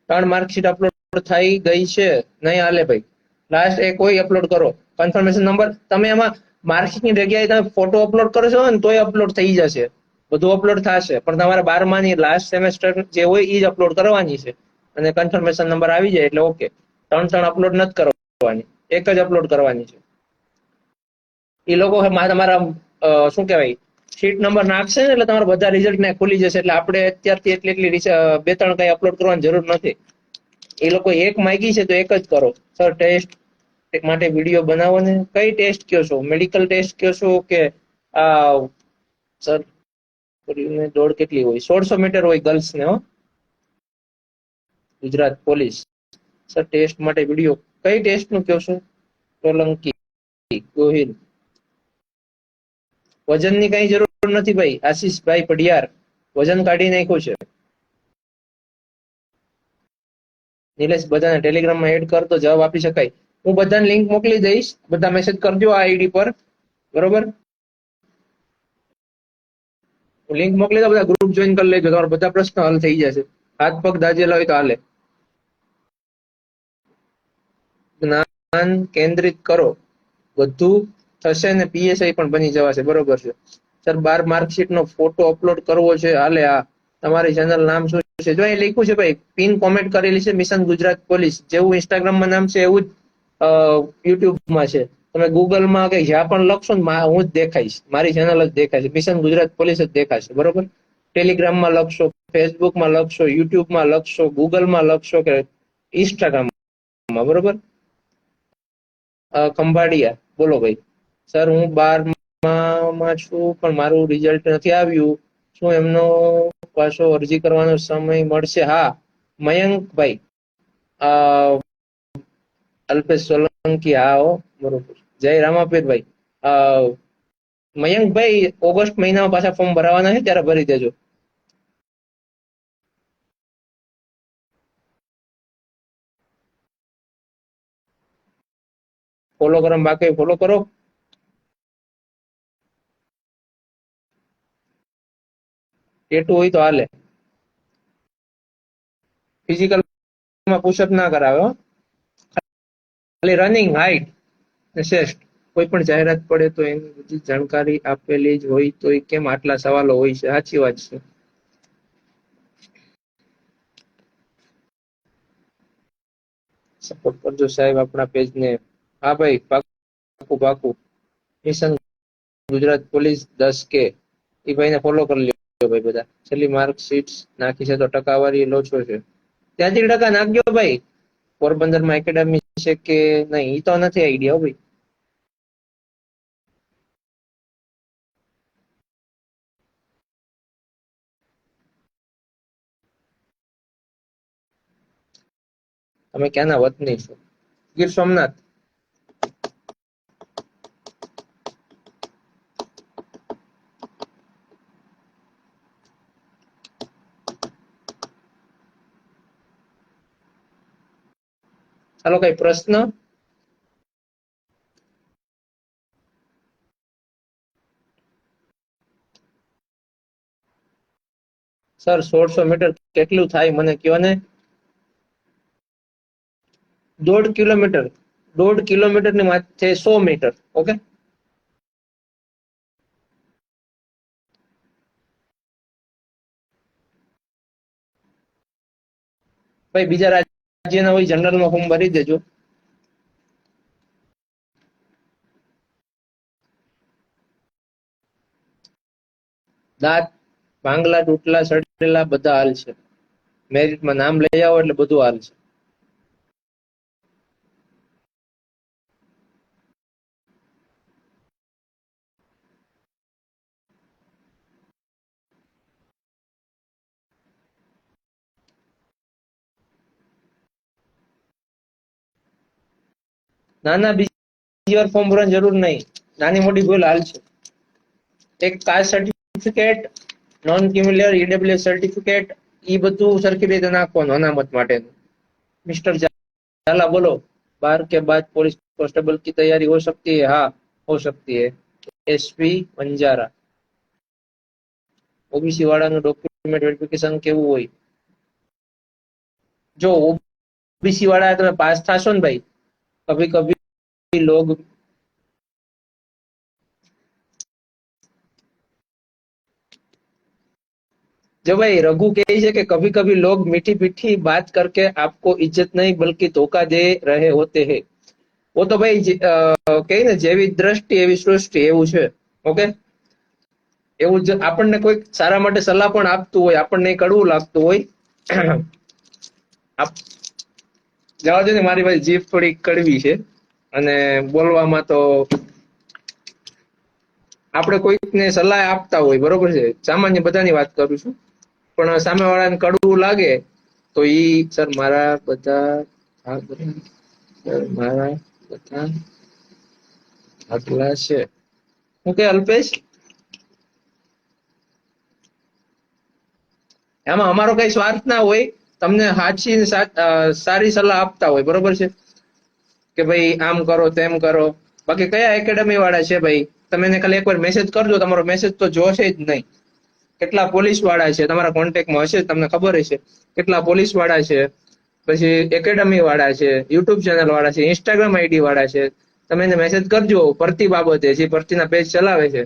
ત્રણ માર્કશીટ અપલોડ થઈ ગઈ છે, નહીં હાલે ભાઈ. લાસ્ટ એક કોઈ અપલોડ કરો. કન્ફર્મેશન નંબર તમે એમાં માર્કશીટની જગ્યાએ તમે ફોટો અપલોડ કરો છો ને તોય અપલોડ થઈ જશે, બધું અપલોડ થશે, પણ તમારે 12માની લાસ્ટ સેમેસ્ટર જે હોય એ જ અપલોડ કરવાની છે અને કન્ફર્મેશન નંબર આવી જાય એટલે ઓકે. ત્રણ અપલોડ નથી કરવાની, એક જ અપલોડ કરવાની છે. એ લોકો તમારા શું કહેવાય શીટ નંબર નાખશે ને એટલે તમારા બધા રિઝલ્ટ ને ખુલી જશે, એટલે આપણે અત્યારથી એટલી બે ત્રણ કઈ અપલોડ કરવાની જરૂર નથી. એ લોકો એક માંગી છે તો એક જ કરો. સર ટેસ્ટ માટે વિડીયો બનાવો ને. કઈ ટેસ્ટ કયો છો? મેડિકલ ટેસ્ટ કયો છો કે સર દોડ કેટલી હોય? 1600 મીટર હોય ગર્લ્સ ને. ગુજરાત પોલીસ. સર ટેસ્ટ માટે વિડીયો કઈ ટેસ્ટ નું કયો છો? સોલંકી ગોહિલ. વજનની કઈ જરૂર નથી ભાઈ. આશીષભાઈ પડિયાર વજન કાઢી નાખ્યું છે. નિલેશ બધાને ટેલિગ્રામમાં એડ કર તો જવાબ આપી શકાય. હું બધાને લિંક મોકલી દઈશ, બધા મેસેજ કરજો આ આઈડી પર, બરોબર? લિંક મોકલી દો, બધા ગ્રુપ જોઈન કરી લેજો, તમારા બધા પ્રશ્નો હલ થઈ જશે. હાથ પગ દાજેલા હોય તો હાલે. જ્ઞાન કેન્દ્રિત કરો, બધું થશે ને પીએસઆઈ પણ બની જવાશે, બરોબર છે. સર 12 માર્કશીટ નો ફોટો અપલોડ કરવો છે, હાલે. હા, તમારી ચેનલ નામ શું છે? જો અહીં લખ્યું છે ભાઈ, પિન કોમેન્ટ કરેલી છે મિશન ગુજરાત પોલીસ. જેવું ઇન્સ્ટાગ્રામમાં નામ છે એવું જ યુટ્યુબમાં છે. તમે ગૂગલમાં કે જ્યાં પણ લખશો ને હું જ દેખાઈશ, મારી ચેનલ જ દેખાશે, મિશન ગુજરાત પોલીસ જ દેખાશે, બરોબર? ટેલિગ્રામમાં લખશો, ફેસબુકમાં લખશો, યુટ્યુબમાં લખશો, ગૂગલમાં લખશો કે ઇન્સ્ટાગ્રામમાં, બરોબર? ખંભાળિયા બોલો ભાઈ. સર હું 12માં છું પણ મારું રિઝલ્ટ નથી આવ્યું, શું એમનો પાછો અરજી કરવાનો સમય મળશે? હા મયંકભાઈ, અલ્પેશ સોલંકી, હા હો, બરોબર. જય રામાપીરભાઈ. મયંકભાઈ ઓગસ્ટ મહિનામાં પાછા ફોર્મ ભરાવાના છે, ત્યારે ભરી દેજો. ફોલો કરો બાકી ફોલો કરો. ટેટુ હોય તો હાલે. ફિઝિકલમાં પુશઅપ ના કરાવે હો, ખાલી રનિંગ, હાઈટ ને ચેસ્ટ. કોઈ પણ જાહેરાત પડે તો એની બધી જાણકારી આપેલી જ હોય તો કેમ આટલા સવાલો હોય છે? સાચી વાત છે. સપોર્ટ કરજો સાહેબ આપણા પેજને. હા ભાઈ, પાકું પાકું. મિશન ગુજરાત પોલીસ 10K, એ ભાઈને ફોલો કરી લ્યો ભાઈ બધા. છેલ્લી માર્કશીટ નાખી છે તો ટકાવારી લોચો છે. ત્યાંથી ટકા નાખજો ભાઈ. પોરબંદરમાં એકેડેમી છે કે નહીં એ તો નથી આઈડિયા ભાઈ. તમે ક્યાંના વતની છો? ગીર સોમનાથ. ચાલો, કઈ પ્રશ્ન? સર 1600 મીટર કેટલું થાય મને કયો ને. 1.5 કિલોમીટર. 1.5 કિલોમીટર ની માથે 100 મીટર. ઓકે ભાઈ, બીજા રાજ્યના હોય જનરલમાં ફોર્મ ભરી દેજો. દાંત ભાંગલા તૂટલા સડેલા બધા હાલ છે. મેરિટમાં નામ લઈ આવો એટલે બધું હાલ છે. નાના બીજી વાર ફોર્મ ભરવાની જરૂર નહીં. નાની મોટી ભૂલ હાલ છે. એક caste certificate, non criminal EWS certificate, એ બધું સરખી રીતે નાખવાનું અનામત માટેનું. मिस्टर झाला बोलो, 12 के बाद पुलिस कांस्टेबल की तैयारी हो सकती है? हाँ हो सकती है. एसपी बंजारा. ओबीसी वाળાનું ડોક્યુમેન્ટ વેરિફિકેશન કેવું હોય? જો ઓબીસી વાળા તમે પાસ થાશો ને ભાઈ, કભી કભી લોग जो भाई रघु कही है कि कभी कभी लोग मीठी मीठी बात करके आपको इज्जत नहीं बल्कि धोखा दे रहे होते हैं. वो तो भाई કહે ને જેવી દ્રષ્ટિ એવી સૃષ્ટિ એવું છે. ઓકે, એવું જ આપણને કોઈ સારા માટે સલાહ પણ આપતું હોય, આપણને કડવું લાગતું હોય. આપ જવા દો ને, મારી ભાઈ જીભ થોડી કડવી છે અને બોલવામાં તો આપણે કોઈકને સલાહ આપતા હોય, બરોબર છે, સામાન્ય બધાની વાત કરું છું, પણ સામેવાળાને કડવું લાગે તો ઈ સર મારા બધા ભાગલા છે. હું કે અલ્પેશ, એમાં અમારો કઈ સ્વાર્થ ના હોય, તમને સાચી ને સારી સલાહ આપતા હોય, બરોબર છે, કે ભાઈ આમ કરો તેમ કરો. બાકી કયા એકેડમી વાળા છે ભાઈ, તમે એને ખાલી એકવાર મેસેજ કરજો, તમારો મેસેજ તો જોશે જ નહીં. કેટલા પોલીસ વાળા છે તમારા કોન્ટેક્ટમાં હશે, તમને ખબર હશે કેટલા પોલીસ વાળા છે, પછી એકેડમી વાળા છે, યુટ્યુબ ચેનલ વાળા છે, ઇન્સ્ટાગ્રામ આઈડી વાળા છે. તમે એને મેસેજ કરજો ભરતી બાબતે, જે ભરતીના પેજ ચલાવે છે,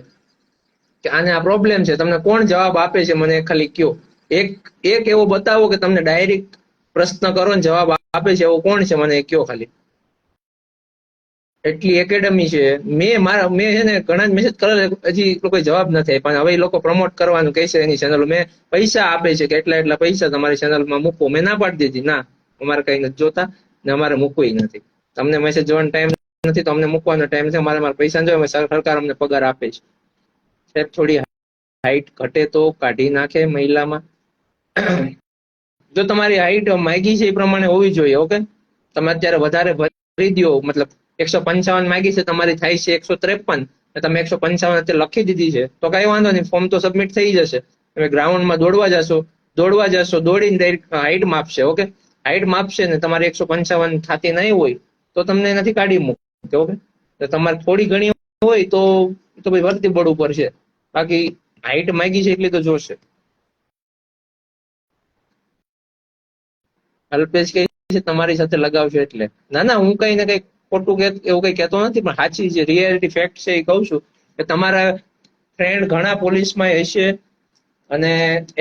કે આને આ પ્રોબ્લેમ છે, તમને કોણ જવાબ આપે છે મને ખાલી કયો. એક એવો બતાવો કે તમને ડાયરેક્ટ પ્રશ્ન કરો ને જવાબ આપે છે, એવો કોણ છે મને કયો ખાલી. એટલી એકેડમી છે. મેં છે ને ઘણા જ મેસેજ કરેલા, હજી લોકો જવાબ નથી આપ્યા. પણ હવે એ લોકો પ્રમોટ કરવાનું કહે છે એની ચેનલ, મેં પૈસા આપે છે કે એટલા પૈસા તમારી ચેનલમાં મૂકો. મેં ના પાડી દીધી, ના અમારે કઈ નથી જોતા ને અમારે મૂકવું નથી. તમને મેસેજ જોવાનો ટાઈમ નથી તો અમને મૂકવાનો ટાઈમ છે. મારા પૈસા જોઈએ, સરકાર અમને પગાર આપે છે. સાહેબ થોડી હાઈટ ઘટે તો કાઢી નાખે મહિલામાં. જો તમારી હાઈટ માગી છે એ પ્રમાણે હોવી જોઈએ. ઓકે, તમે અત્યારે વધારે ભરી દો, મતલબ 155 માગી છે, તમારી થાય છે 153, તમે 155 અત્યારે લખી દીધી છે તો કઈ વાંધો નહીં, ફોર્મ તો સબમિટ થઈ જશે. તમે ગ્રાઉન્ડમાં દોડવા જશો, દોડીને ડાયરેક્ટ હાઈટ માપશે. ઓકે, હાઈટ માપશે ને તમારી 155 થતી નહીં હોય તો તમને એનાથી કાઢી મૂકે. ઓકે, તો તમારે થોડી ઘણી હોય તો ભાઈ ભરતી બોર્ડ ઉપર છે. બાકી હાઈટ માગી છે એટલી તો જોશે. અલ્પેશ કહે છે તમારી સાથે લગાવશો એટલે. ના, હું કઈ ને કઈ ખોટું એવું કઈ કહેતો નથી, પણ સાચી જે રિયાલિટી ફેક્ટ છે એ કહું છું કે તમારા ફ્રેન્ડ ઘણા પોલીસમાં હશે અને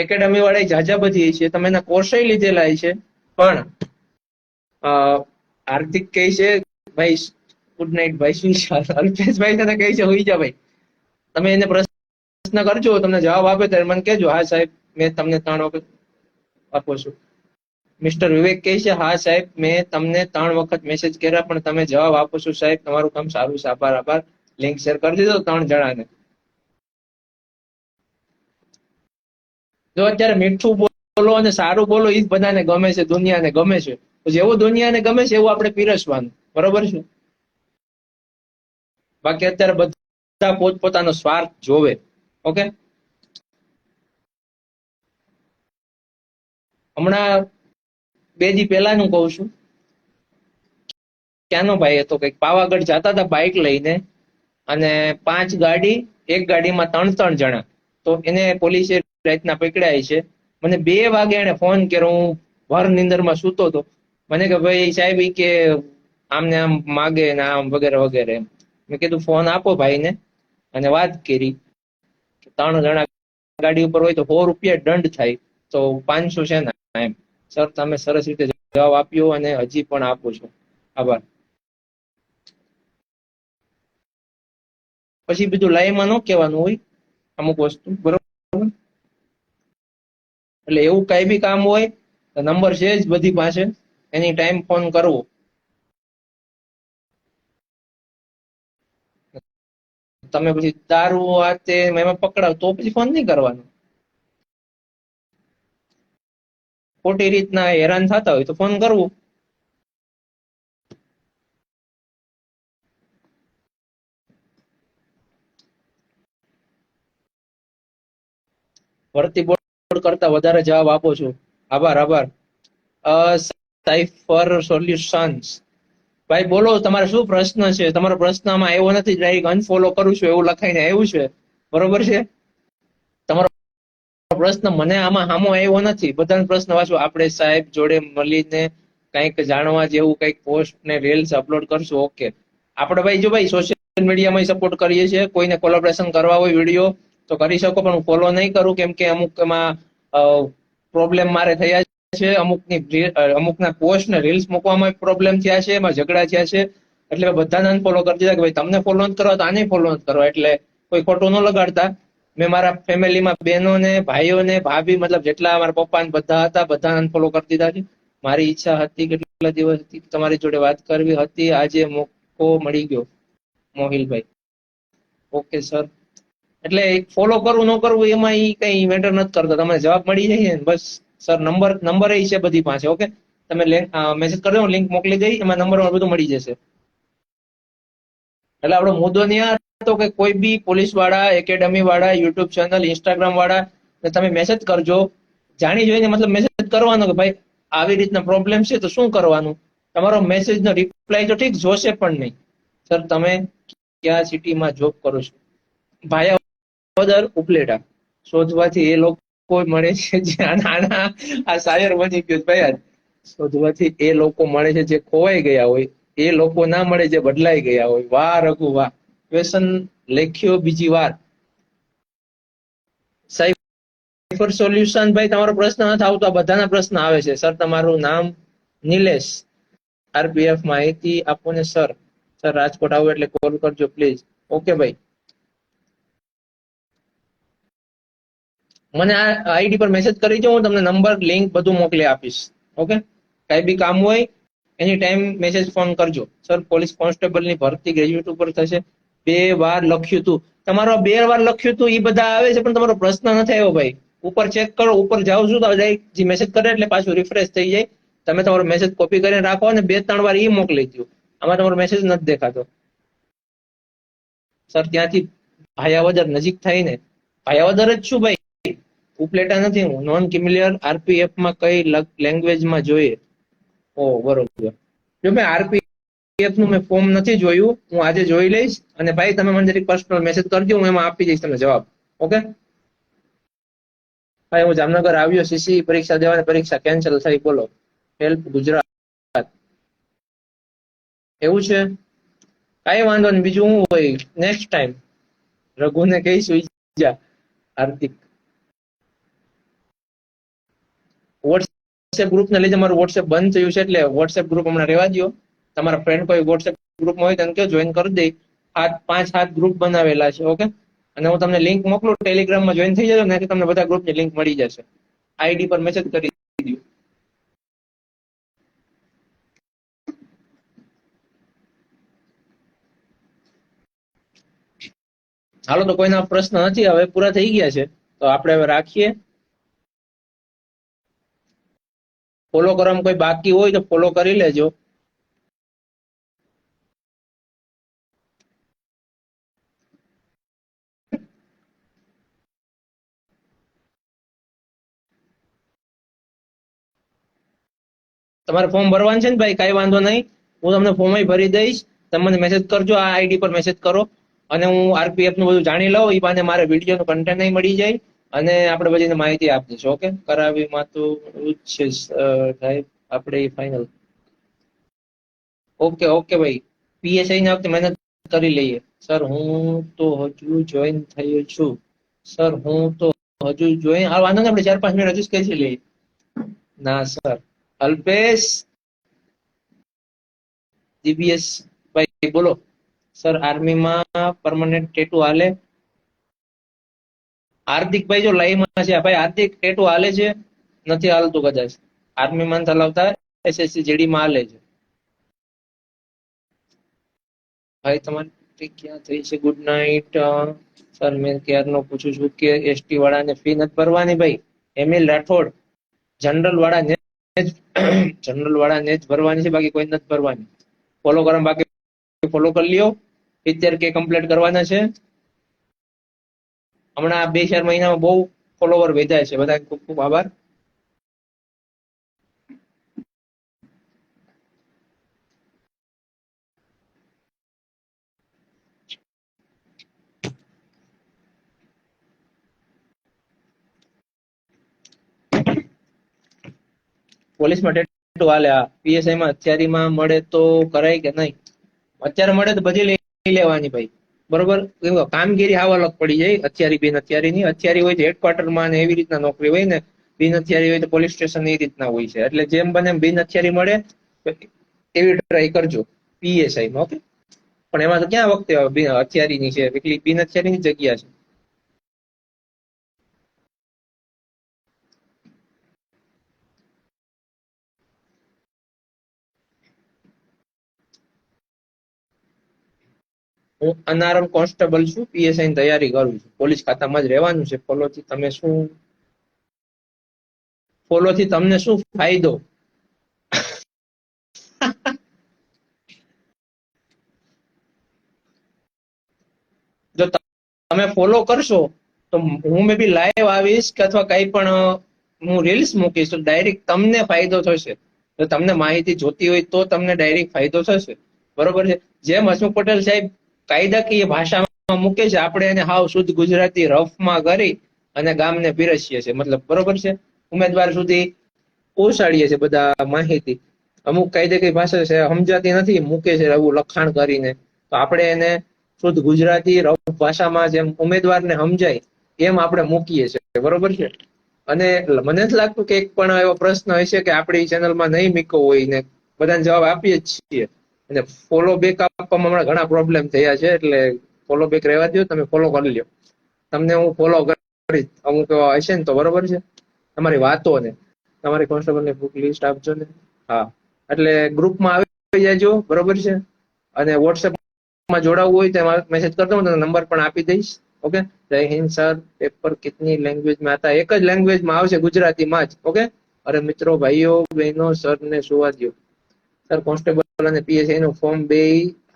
એકેડમી વાળા જાજા બધી છે, તમે એના કોર્સ લીધેલા છે. પણ હાર્દિક કહે છે ભાઈ ગુડ નાઇટ ભાઈ, અલ્પેશભાઈ તને કહે છે હોઈ જા ભાઈ. તમે એને પ્રશ્ન કરજો, તમને જવાબ આપે ત્યારે મને કહેજો, હા સાહેબ મેં તમને 3 વખત આપો છું. મિસ્ટર વિવેક કહે છે હા સાહેબ મેં તમને 3 વખત મેસેજ કર્યા પણ તમે જવાબ આપો છો સાહેબ, તમારું કામ સારું છે, આભાર. લિંક શેર કરી દીધો 3 જણાને. જો અત્યારે મીઠું બોલો અને સારું બોલો એ જ બધાને ગમે છે, દુનિયાને ગમે છે. તો જેવું દુનિયાને ગમે છે એવું આપણે પીરસવાનું, બરોબર છે. બાકી અત્યારે બધા પોતપોતાનો સ્વાર્થ જોવે. ઓકે, હમણાં 2 દી પહેલાનું કહું છું, ક્યાંનો ભાઈ હતો, કઈક પાવાગઢ જતા હતા બાઇક લઈને અને 5 ગાડી, એક ગાડીમાં 3 જણા. તો એને પોલીસે રાતના પકડ્યા છે. મને 2 વાગે એને ફોન કર્યો, હું ભર નીંદરમાં સૂતો હતો. મને કે ભાઈ સાહેબ કે આમને આમ માગે ને આમ વગેરે વગેરે. મેં કીધું ફોન આપો ભાઈને અને વાત કરી. 3 જણા ગાડી ઉપર હોય તો 100 રૂપિયા દંડ થાય, તો 500 છે ને એમ. સર તમે સરસ રીતે જવાબ આપ્યો અને હજી પણ આપો છો, આભાર. પછી બીજું લાઈવમાં ન કહેવાનું હોય અમુક વસ્તુ, બરોબર. એટલે એવું કઈ બી કામ હોય તો નંબર છે જ બધી પાસે, એની ટાઈમ ફોન કરવો. તમે પછી દારૂ આ તે એમાં પકડાવ તો પછી ફોન નહીં કરવાનો. ખોટી રીતના હેરાન થતા હોય તો ફોન કરવો. ભરતી બોર્ડ કરતા વધારે જવાબ આપો છો, આભાર. સાઇફર સોલ્યુશન્સ ભાઈ બોલો, તમારે શું પ્રશ્ન છે? તમારો પ્રશ્ન આમાં આવ્યો નથી, ડાયરેક્ટ અનફોલો કરું છું એવું લખાઈને આવ્યું છે, બરોબર છે. તમારો પ્રશ્ન મને આમાં સામો આવ્યો નથી. બધાનો પ્રશ્ન વાંચો, આપણે સાહેબ જોડે મળીને કંઈક જાણવા જેવું કંઈક પોસ્ટ ને રીલ્સ અપલોડ કરશું. ઓકે, આપણે ભાઈ જો ભાઈ સોશિયલ મીડિયામાં સપોર્ટ કરીએ છીએ, કોઈને કોલેબોરેશન કરવા હોય વિડીયો તો કરી શકો, પણ હું ફોલો નહીં કરું કેમ કે અમુક એમાં પ્રોબ્લેમ મારે થયા છે, અમુકના પોસ્ટ ને રીલ્સ મૂકવામાં પ્રોબ્લેમ થયા છે, એમાં ઝઘડા થયા છે, એટલે મેં બધાને અનફોલો કરી દીધા કે ભાઈ તમને ફોલો નથી કરવા તો આને ફોલો નથી કરવા, એટલે કોઈ ખોટું ન લગાડતા. મેં મારા ફેમિલીમાં બહેનોને, ભાઈઓને, ભાભી, મતલબ જેટલા મારા પપ્પા ને બધા હતા બધાને અનફોલો કરી દીધા છે. મારી ઈચ્છા હતી કેટલા દિવસથી તમારી જોડે વાત કરવી હતી, આજે મોકો મળી ગયો. મોહિલભાઈ, ઓકે સર. એટલે ફોલો કરવું ન કરવું એમાં ઈ કઈ મેટર નથી કરતો, તમને જવાબ મળી જાય ને બસ. સર નંબર એ છે બધી પાસે. ઓકે, તમે મેસેજ કરી દો, લિંક મોકલી દઈ, એમાં નંબર બધું મળી જશે. એટલે આપણો મુદ્દો નહીં આ હતો કે કોઈ બી પોલીસ વાળા, એકેડમી વાળા, યુટ્યુબ ચેનલ, ઇન્સ્ટાગ્રામ વાળા તમે મેસેજ કરજો, જાણી જોઈને મતલબ મેસેજ કરવાનો કે ભાઈ આવી રીતના પ્રોબ્લેમ છે તો શું કરવાનું. તમારો મેસેજ નો રિપ્લાય તો ઠીક જોશે પણ નહીં. સર તમે કયા સિટીમાં જોબ કરો છો? ભાયાવદર, ઉપલેટા. શોધવાથી એ લોકો મળે છે જે આ શાયર બની ગયો ભાઈ. યાર, શોધવાથી એ લોકો મળે છે જે ખોવાઈ ગયા હોય, એ લોકો ના મળે જે બદલાઈ ગયા હોય. વાહ રઘુ વાહ, ક્વેશ્ચન લખ્યો બીજી વાર. સાયફર સોલ્યુશન ભાઈ, તમારો પ્રશ્ન નથી આવતો, આ બધાના પ્રશ્ન આવે છે. સર તમારું નામ? નિલેશ. આરપીએફ માહિતી આપો ને સર. સર રાજકોટ આવો એટલે કોલ કરજો પ્લીઝ. ઓકે ભાઈ, મને આ આઈડી પર મેસેજ કરી દો, હું તમને નંબર, લિંક બધું મોકલી આપીશ. ઓકે, કઈ બી કામ હોય એની ટાઈમ મેસેજ ફોન કરજો. સર પોલીસ કોન્સ્ટેબલ ની ભરતી ગ્રેજ્યુએટ ઉપર થશે. 2 વાર લખ્યું હતું. તમારો 2 વાર લખ્યું હતું એ બધા આવે છે પણ તમારો પ્રશ્ન નથી આવ્યો ભાઈ. ઉપર ચેક કરો, ઉપર જાઓ છું તો જે મેસેજ કરે એટલે પાછું રિફ્રેશ થઈ જાય. તમે તમારો મેસેજ કોપી કરીને રાખો અને 2-3 વાર ઈ મોકલી દો. આમાં તમારો મેસેજ નથી દેખાતો. સર ત્યાંથી ભાયાવદર નજીક થાય ને? ભાયાવદર જ છું ભાઈ, ઉપલેટા નથી હું. નોન કિમિલિયર આરપીએફ માં કઈ લેંગ્વેજમાં જોઈએ? ઓ બરોબર. જો મેં આરપીએફ નું મેં ફોર્મ નથી જોયું, હું આજે જોઈ લઈશ. અને ભાઈ તમે મને જરીક પર્સનલ મેસેજ કરજો, હું એમાં આપી દઈશ તમને જવાબ. ઓકે ભાઈ, હું જામનગર આવ્યો સીસી પરીક્ષા દેવાની, પરીક્ષા કેન્સલ થઈ. બોલો, હેલ્પ ગુજરાત. એવું છે, કઈ વાંધો નહીં. બીજું હું હોય નેક્સ્ટ ટાઈમ રઘુને કહીશું. હાર્દિક, વોટ્સએપ ગ્રુપ ને લીધે મારું વોટ્સએપ બંધ થયું છે, એટલે વોટ્સએપ ગ્રુપ હમણાં રહેવા દો. તમારા ફ્રેન્ડ કોઈ વોટ્સએપ ગ્રુપમાં હોય તો જોઈન કરી દે. 5-7 ગ્રુપ બનાવેલા છે. ઓકે, અને હું તમને લિંક મોકલું, ટેલિગ્રામમાં જોઈન થઈ જજો ને, તમને બધા ગ્રુપની લિંક મળી જશે. આઈડી પર મેસેજ કરી દો. હાલો, તો કોઈના પ્રશ્ન નથી, હવે પૂરા થઈ ગયા છે તો આપણે હવે રાખીએ. ફોલો કરવામાં કોઈ બાકી હોય તો ફોલો કરી લેજો. તમારે ફોર્મ ભરવાનું છે ને ભાઈ, કઈ વાંધો નહીં, હું તમને ફોર્મ ભરી દઈશ. તમે મને મેસેજ કરજો, આ આઈડી પર મેસેજ કરો, અને હું આરપીએફ નું બધું જાણી લઉં. એ બાને મારે વિડીયો નું કન્ટેન્ટ નહીં મળી જાય, અને આપણે બધી માહિતી આપી દઈશું. ઓકે, કરાવીમાં તો છે સાહેબ આપણે ફાઇનલ. ઓકે ઓકે ભાઈ, પીએસઆઈ ના વખતે મહેનત કરી લઈએ. સર હું તો હજુ જોઈન થયો છું. સર હું તો હજુ જોઈન, આ વાંધો નહીં, આપણે 4-5 મિનિટ હજુ કરી લઈએ. ના સર. અલ્પેશ જીબીએસ ભાઈ બોલો. સર આર્મીમાં પરમનન્ટ ટેટુ હાલે? હાર્દિકભાઈ જો લાઈવમાં છે ભાઈ, હાર્દિક ટેટુ હાલે છે? નથી હાલતું કદાચ. આર્મીમાં હલાવતા, એસએસસી જેડી માં હાલે છે. ભાઈ તમારી ક્યાં થઈ છે? Good night sir. મેં ક્યારનો પૂછું છું કે એસટી વાળાને ફી નથી ભરવાની ભાઈ. એમિલ રાઠોડ, જનરલ વાળાને જ ભરવાની છે, બાકી કોઈ નથી ભરવાની. ફોલો કરવા બાકી ફોલો કરી લ્યો. 70K કમ્પ્લીટ કરવાના છે. હમણાં 2-4 મહિનામાં બહુ ફોલોવર વધ્યા છે. બધા ખૂબ ખૂબ આભાર. પોલીસમાં ટેટુ હાલે? હા. પીએસઆઈ માં અત્યારીમાં મળે તો કરાય કે નહીં? અત્યારે મળે તો બધી લઈ લેવાની ભાઈ, બરોબર. કામગીરી હાવ અલગ પડી જાય. અત્યારી બેન અત્યારી ની, અત્યારી હોય તો હેડક્વાર્ટરમાં ને એવી રીતના નોકરી હોય ને, બિન હથિયારી હોય તો પોલીસ સ્ટેશન એ રીતના હોય છે. એટલે જેમ બને એમ બિન હથિયારી મળે તો એવી ટ્રાય કરજો પીએસઆઈ માં. ઓકે, પણ એમાં તો ક્યાં વખતે હથિયારીની છે, એટલી બિન હથિયારીની જગ્યા છે. હું અનારમ કોન્સ્ટેબલ છું, પીએસઆઈ ની તૈયારી કરું છું, પોલીસ ખાતામાં જ રહેવાનું છે. ફોલો થી તમને શું ફાયદો? જો તમે ફોલો કરશો તો હું મે બી લાઈવ આવીશ કે અથવા કઈ પણ હું રીલ્સ મૂકીશ તો ડાયરેક્ટ તમને ફાયદો થશે. જો તમને માહિતી જોતી હોય તો તમને ડાયરેક્ટ ફાયદો થશે. બરોબર છે. જેમ હસમુખ પટેલ સાહેબ કાયદાકીય ભાષામાં મૂકે છે, આપણે એને હાવ શુદ્ધ ગુજરાતી રફમાં કરી અને ગામને પીરસીએ છીએ. મતલબ બરોબર છે, ઉમેદવાર સુધી પહોંચાડીએ છીએ બધા માહિતી. અમુક કાયદાકીય ભાષા છે સમજાતી નથી, મૂકે છે એવું લખાણ કરીને, તો આપણે એને શુદ્ધ ગુજરાતી રફ ભાષામાં જેમ ઉમેદવારને સમજાય એમ આપણે મૂકીએ છીએ. બરોબર છે. અને મને જ લાગતું કે એક પણ એવો પ્રશ્ન હશે કે આપણી ચેનલમાં નહીં મૂક્યો હોય ને બધાને જવાબ આપીએ જ છીએ. અને ફોલો બેક આપવામાં હમણાં ઘણા પ્રોબ્લેમ થયા છે, એટલે ફોલો બેક રહેવા દો, તમે ફોલો કરી લ્યો. તમને હું ફોલો કરીશ અમુક હશે ને તો. બરોબર છે. તમારી વાતોને તમારી કોન્સ્ટેબલની બુક લિસ્ટ આપજો ને. હા, એટલે ગ્રુપમાં આવી જાજો. બરોબર છે. અને વોટ્સએપમાં જોડાવવું હોય તો મેસેજ કરી દઉં, નંબર પણ આપી દઈશ. ઓકે. જય હિન્દ સર. પેપર કિતની લેંગ્વેજ में आता है? એક જ લેંગ્વેજમાં આવશે, ગુજરાતીમાં જ. ઓકે. અરે મિત્રો, ભાઈઓ બહેનો, સરને સુવા દો. સર, કોન્સ્ટેબલ અને પીએસઆઈ નું ફોર્મ બે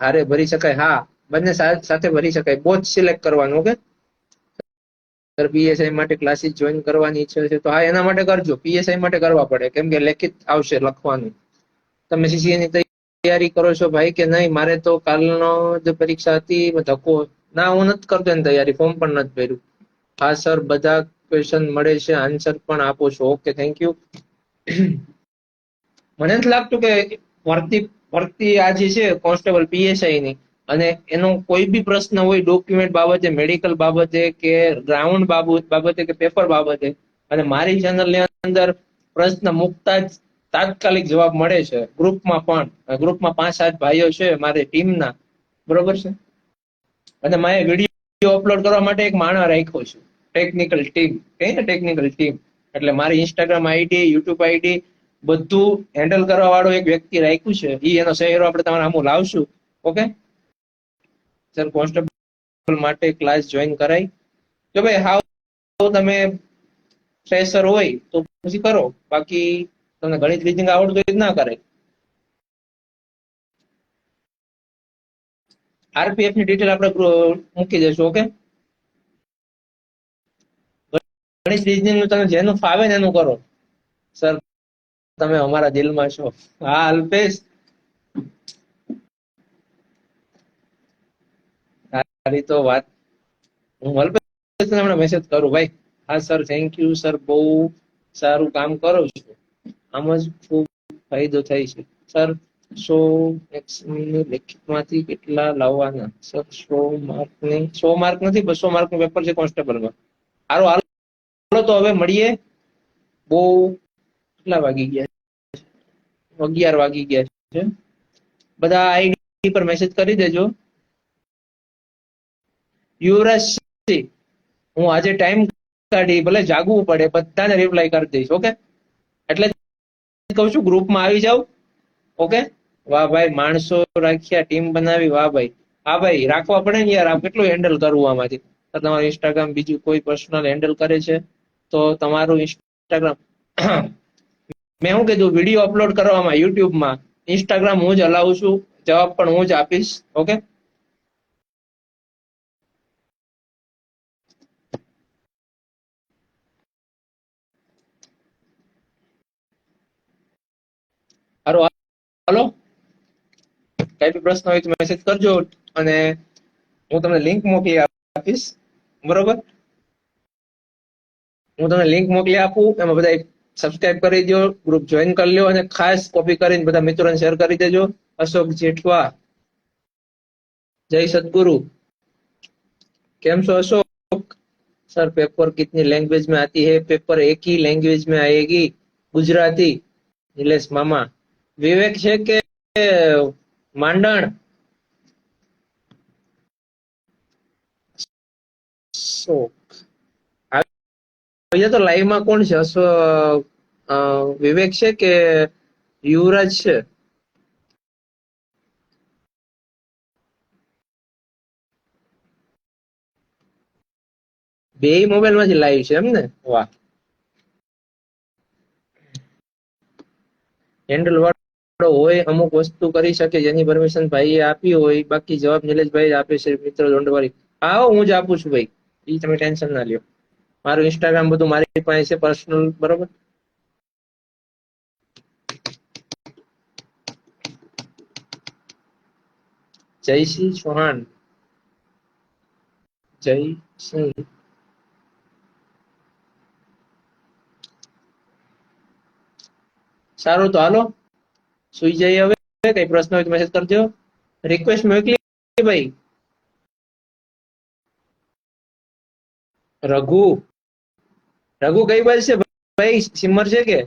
હારે ભરી શકાય? હા, બંને સાથે ભરી શકાય. બોથ સિલેક્ટ કરવાનું. ઓકે. સર, પીએસઆઈ માટે ક્લાસીસ જોઈન કરવાની ઈચ્છા છે તો હા, એના માટે કરજો. પીએસઆઈ માટે કરવા પડે, કેમ કે લેખિત આવશે લખવાનું. તમે સીસીએ ની તૈયારી કરો છો ભાઈ કે નહીં? મારે તો કાલનો જ પરીક્ષા હતી, ધક્કો. ના, હું નથી કરતો એની તૈયારી, ફોર્મ પણ નથી ભર્યું. હા સર, બધા ક્વેશ્ચન મળે છે, આન્સર પણ આપો છો. Okay, thank you. મને નથી લાગતું કે ભરતી આ જે છે કોન્સ્ટેબલ પીએસઆઈ ની, અને એનો કોઈ બી પ્રશ્ન હોય ડોક્યુમેન્ટ બાબતે, મેડિકલ બાબતે, કે ગ્રાઉન્ડ બાબતે, કે પેપર બાબતે, અને મારી ચેનલની અંદર પ્રશ્ન મુકતા જ તાત્કાલિક જવાબ મળે છે. ગ્રુપમાં 5-7 ભાઈઓ છે મારી ટીમના. બરોબર છે. અને મેં વિડીયો અપલોડ કરવા માટે એક માણસ રાખ્યો છે, ટેકનિકલ ટીમ. કઈ ને ટેકનિકલ ટીમ, એટલે મારી ઇન્સ્ટાગ્રામ આઈડી, યુટ્યુબ આઈડી બધું હેન્ડલ કરવા વાળો એક વ્યક્તિ રાખ્યું છે. એનો શહેરો આપણે તમારા સામું લાવશું. ઓકે સર, કોન્સ્ટેબલ માટે ક્લાસ જોઈન કરાય? જો ભાઈ હાવ તમે ફ્રેશર હોય તો પછી કરો, બાકી તમને ગણિત રીડિંગ આવડતું હોય ના કરાય. આરપીએફ ની ડિટેલ આપણે મૂકી દઈશું. ઓકે. ગણિત રીઝનિંગ નું તમે જેનું ફાવે ને એનું કરો. સર, તમે અમારા દિલમાં છો. હા અલ્પેશ, તારી તો વાત. હું અલ્પેશ હમણાં મેસેજ કરું ભાઈ. હા સર, થેન્ક યુ સર, બહુ સારું કામ કરો છો. આમ જ ખૂબ ફાયદો થાય છે. સર, 100 લેખિતમાંથી કેટલા લાવવાના? સર, 100 માર્ક નથી, 200 માર્ક નું પેપર છે કોન્સ્ટેબલમાં. સારું, હાલો તો હવે મળીએ. બહુ કેટલા વાગી ગયા? 11 વાગી ગયા છે. બધા આઈડી પર મેસેજ કરી દેજો. યુવરાજ સિંહ, હું આજે ટાઈમ કાઢી, ભલે જાગવું પડે, બધાને રિપ્લાય કરી દઈશ. ઓકે, એટલે કહું છું ગ્રુપમાં આવી જાવ. ઓકે. વાહ ભાઈ, માણસો રાખ્યા, ટીમ બનાવી. વાહ ભાઈ. હા ભાઈ, રાખવા પડે ને યાર. આમ કેટલું હેન્ડલ કરવું આમાંથી? તમારું ઇન્સ્ટાગ્રામ બીજું કોઈ પર્સનલ હેન્ડલ કરે છે તો તમારું ઇન્સ્ટાગ્રામ મેં શું કીધું, વિડીયો અપલોડ કરવામાં યુટ્યુબમાં, ઇન્સ્ટાગ્રામ હું જ હલાવું છું, જવાબ પણ હું જ આપીશ. ઓકે. સારું, હાલો, કઈ બી પ્રશ્ન હોય તો મેસેજ કરજો, અને હું તમને લિંક મોકલી આપીશ. બરોબર, હું તમને લિંક મોકલી આપું, એમાં બધા સબસ્ક્રાઇબ કરી દો, ગ્રુપ જોઈન કરી લો, અને ખાસ કોપી કરીને બધા મિત્રોને શેર કરી દેજો. અશોક જેઠવા, જય સદગુરુ. કેમ છો અશોક? सर पेपर कितनी लैंग्वेज में आती है? पेपर एक ही लैंग्वेज में आएगी, गुजराती। निलेश मामा विवेक છે કે માંડણ? શોક આવી તો લાઈવ માં કોણ છે? વિવેક છે કે યુવરાજ છે? બે મોબાઈલ માંથી લાઈવ છે એમ ને? વાહ. હેન્ડલ વાળો હોય અમુક વસ્તુ કરી શકે જેની પરમિશન ભાઈએ આપી હોય, બાકી જવાબ નિલેશભાઈ જ આપે છે. મિત્રો ડોન્ટ વરી. હા હું જ આપું છું ભાઈ, એ તમે ટેન્શન ના લ્યો. મારું ઇન્સ્ટાગ્રામ બધું મારી પાસે છે પર્સનલ, બરોબર? જયસિંહ ચૌહાણ, જયસિંહ સારું તો હાલો સુઈ જઈએ હવે. કઈ પ્રશ્ન હોય તો મેસેજ કરજો. રિક્વેસ્ટ મોકલી ભાઈ. રઘુ, રઘુ કઈ બાજુ છે ભાઈ? સિમર છે કે?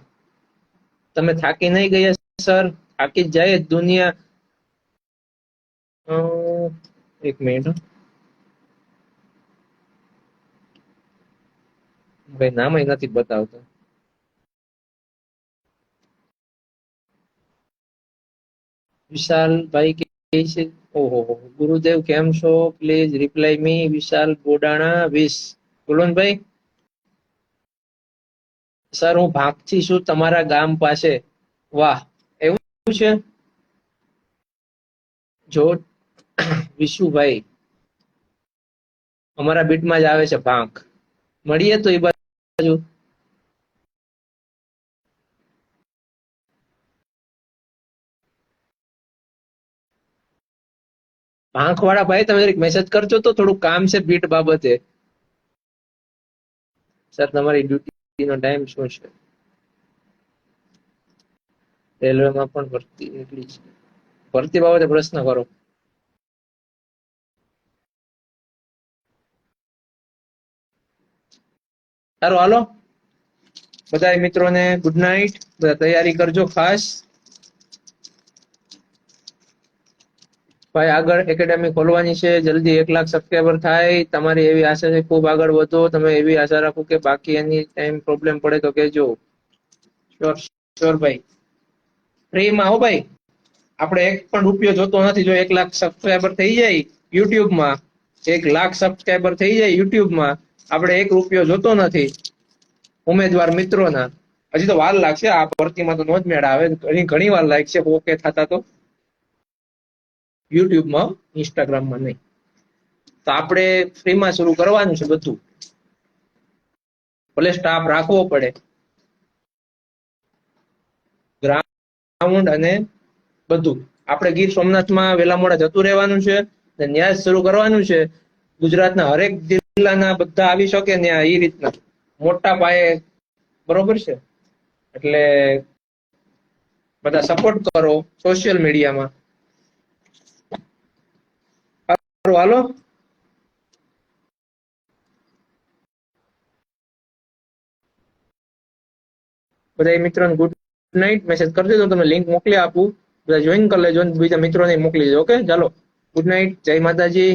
તમે થાકી નહીં ગયા સર? થાકી જ જાય દુનિયા. એક મિનિટ ભાઈ, નામ નથી બતાવતો. વિશાલ ભાઈ કે છે? ઓહો, ગુરુદેવ કેમ છો? પ્લીઝ રિપ્લાય મી. વિશાલ બોડાણા 20. બોલો ને ભાઈ. સર હું ભાગથી છું તમારા ગામ પાસે. વાહ, એવું છે? જો વિશુભાઈ અમારા બીટમાં જ આવે છે ભાંખ. મળીએ તો એ બાજુ. ભાંખ વાળા ભાઈ તમે મેસેજ કરજો તો, થોડું કામ છે બીટ બાબતે. સર તમારી ડ્યુટી નો ટાઈમ શું છે? રેલવેમાં પણ ભરતી એટલી છે. ભરતી બાબતે પ્રશ્ન કરો. સારું હાલો, બધા મિત્રોને ગુડ નાઇટ. બધા તૈયારી કરજો ખાસ. ભાઈ આગળ એકેડેમી ખોલવાની છે, જલ્દી 1 લાખ સબસ્ક્રાઈબર થાય. તમારી એવી આશા છે ખૂબ આગળ વધો. તમે એવી આશા રાખો કે બાકી એની ટાઈમ પ્રોબ્લેમ પડે તો કહેજો. શ્યોર શ્યોર ભાઈ. ફ્રીમાં હો ભાઈ, આપણે એક પણ રૂપિયો જોતો નથી. જો 1 લાખ સબસ્ક્રાઈબર થઈ જાય યુટ્યુબમાં, 1 લાખ સબસ્ક્રાઈબર થઈ જાય યુટ્યુબમાં, આપણે 1 રૂપિયો જોતો નથી ઉમેદવાર મિત્રોના. હજી તો વાર લાગશે, આ ભરતીમાં તો નો જ મેળ આવે, ઘણી વાર લાગશે ઓકે થતા તો. યુટ્યુબમાં, ઇન્સ્ટાગ્રામમાં નહીં. તો આપણે ફ્રીમાં શરૂ કરવાનું છે બધું. ભલે સ્ટાફ રાખવો પડે, ગ્રાઉન્ડ અને બધું. આપણે ગીર સોમનાથમાં વેલા મોડા જતું રહેવાનું છે, ન્યાજ શરૂ કરવાનું છે. ગુજરાતના હરેક જિલ્લાના બધા આવી શકે ત્યાં, એ રીતના મોટા પાયે, બરોબર છે? એટલે બધા સપોર્ટ કરો સોશિયલ મીડિયામાં. હાલો, બધા મિત્રોને ગુડ નાઇટ. મેસેજ કરજો તો તમે લિંક મોકલી આપું, બધા જોઈન કરી લેજો, બીજા મિત્રોને મોકલી દેજો. ઓકે ચાલો, ગુડ નાઇટ, જય માતાજી.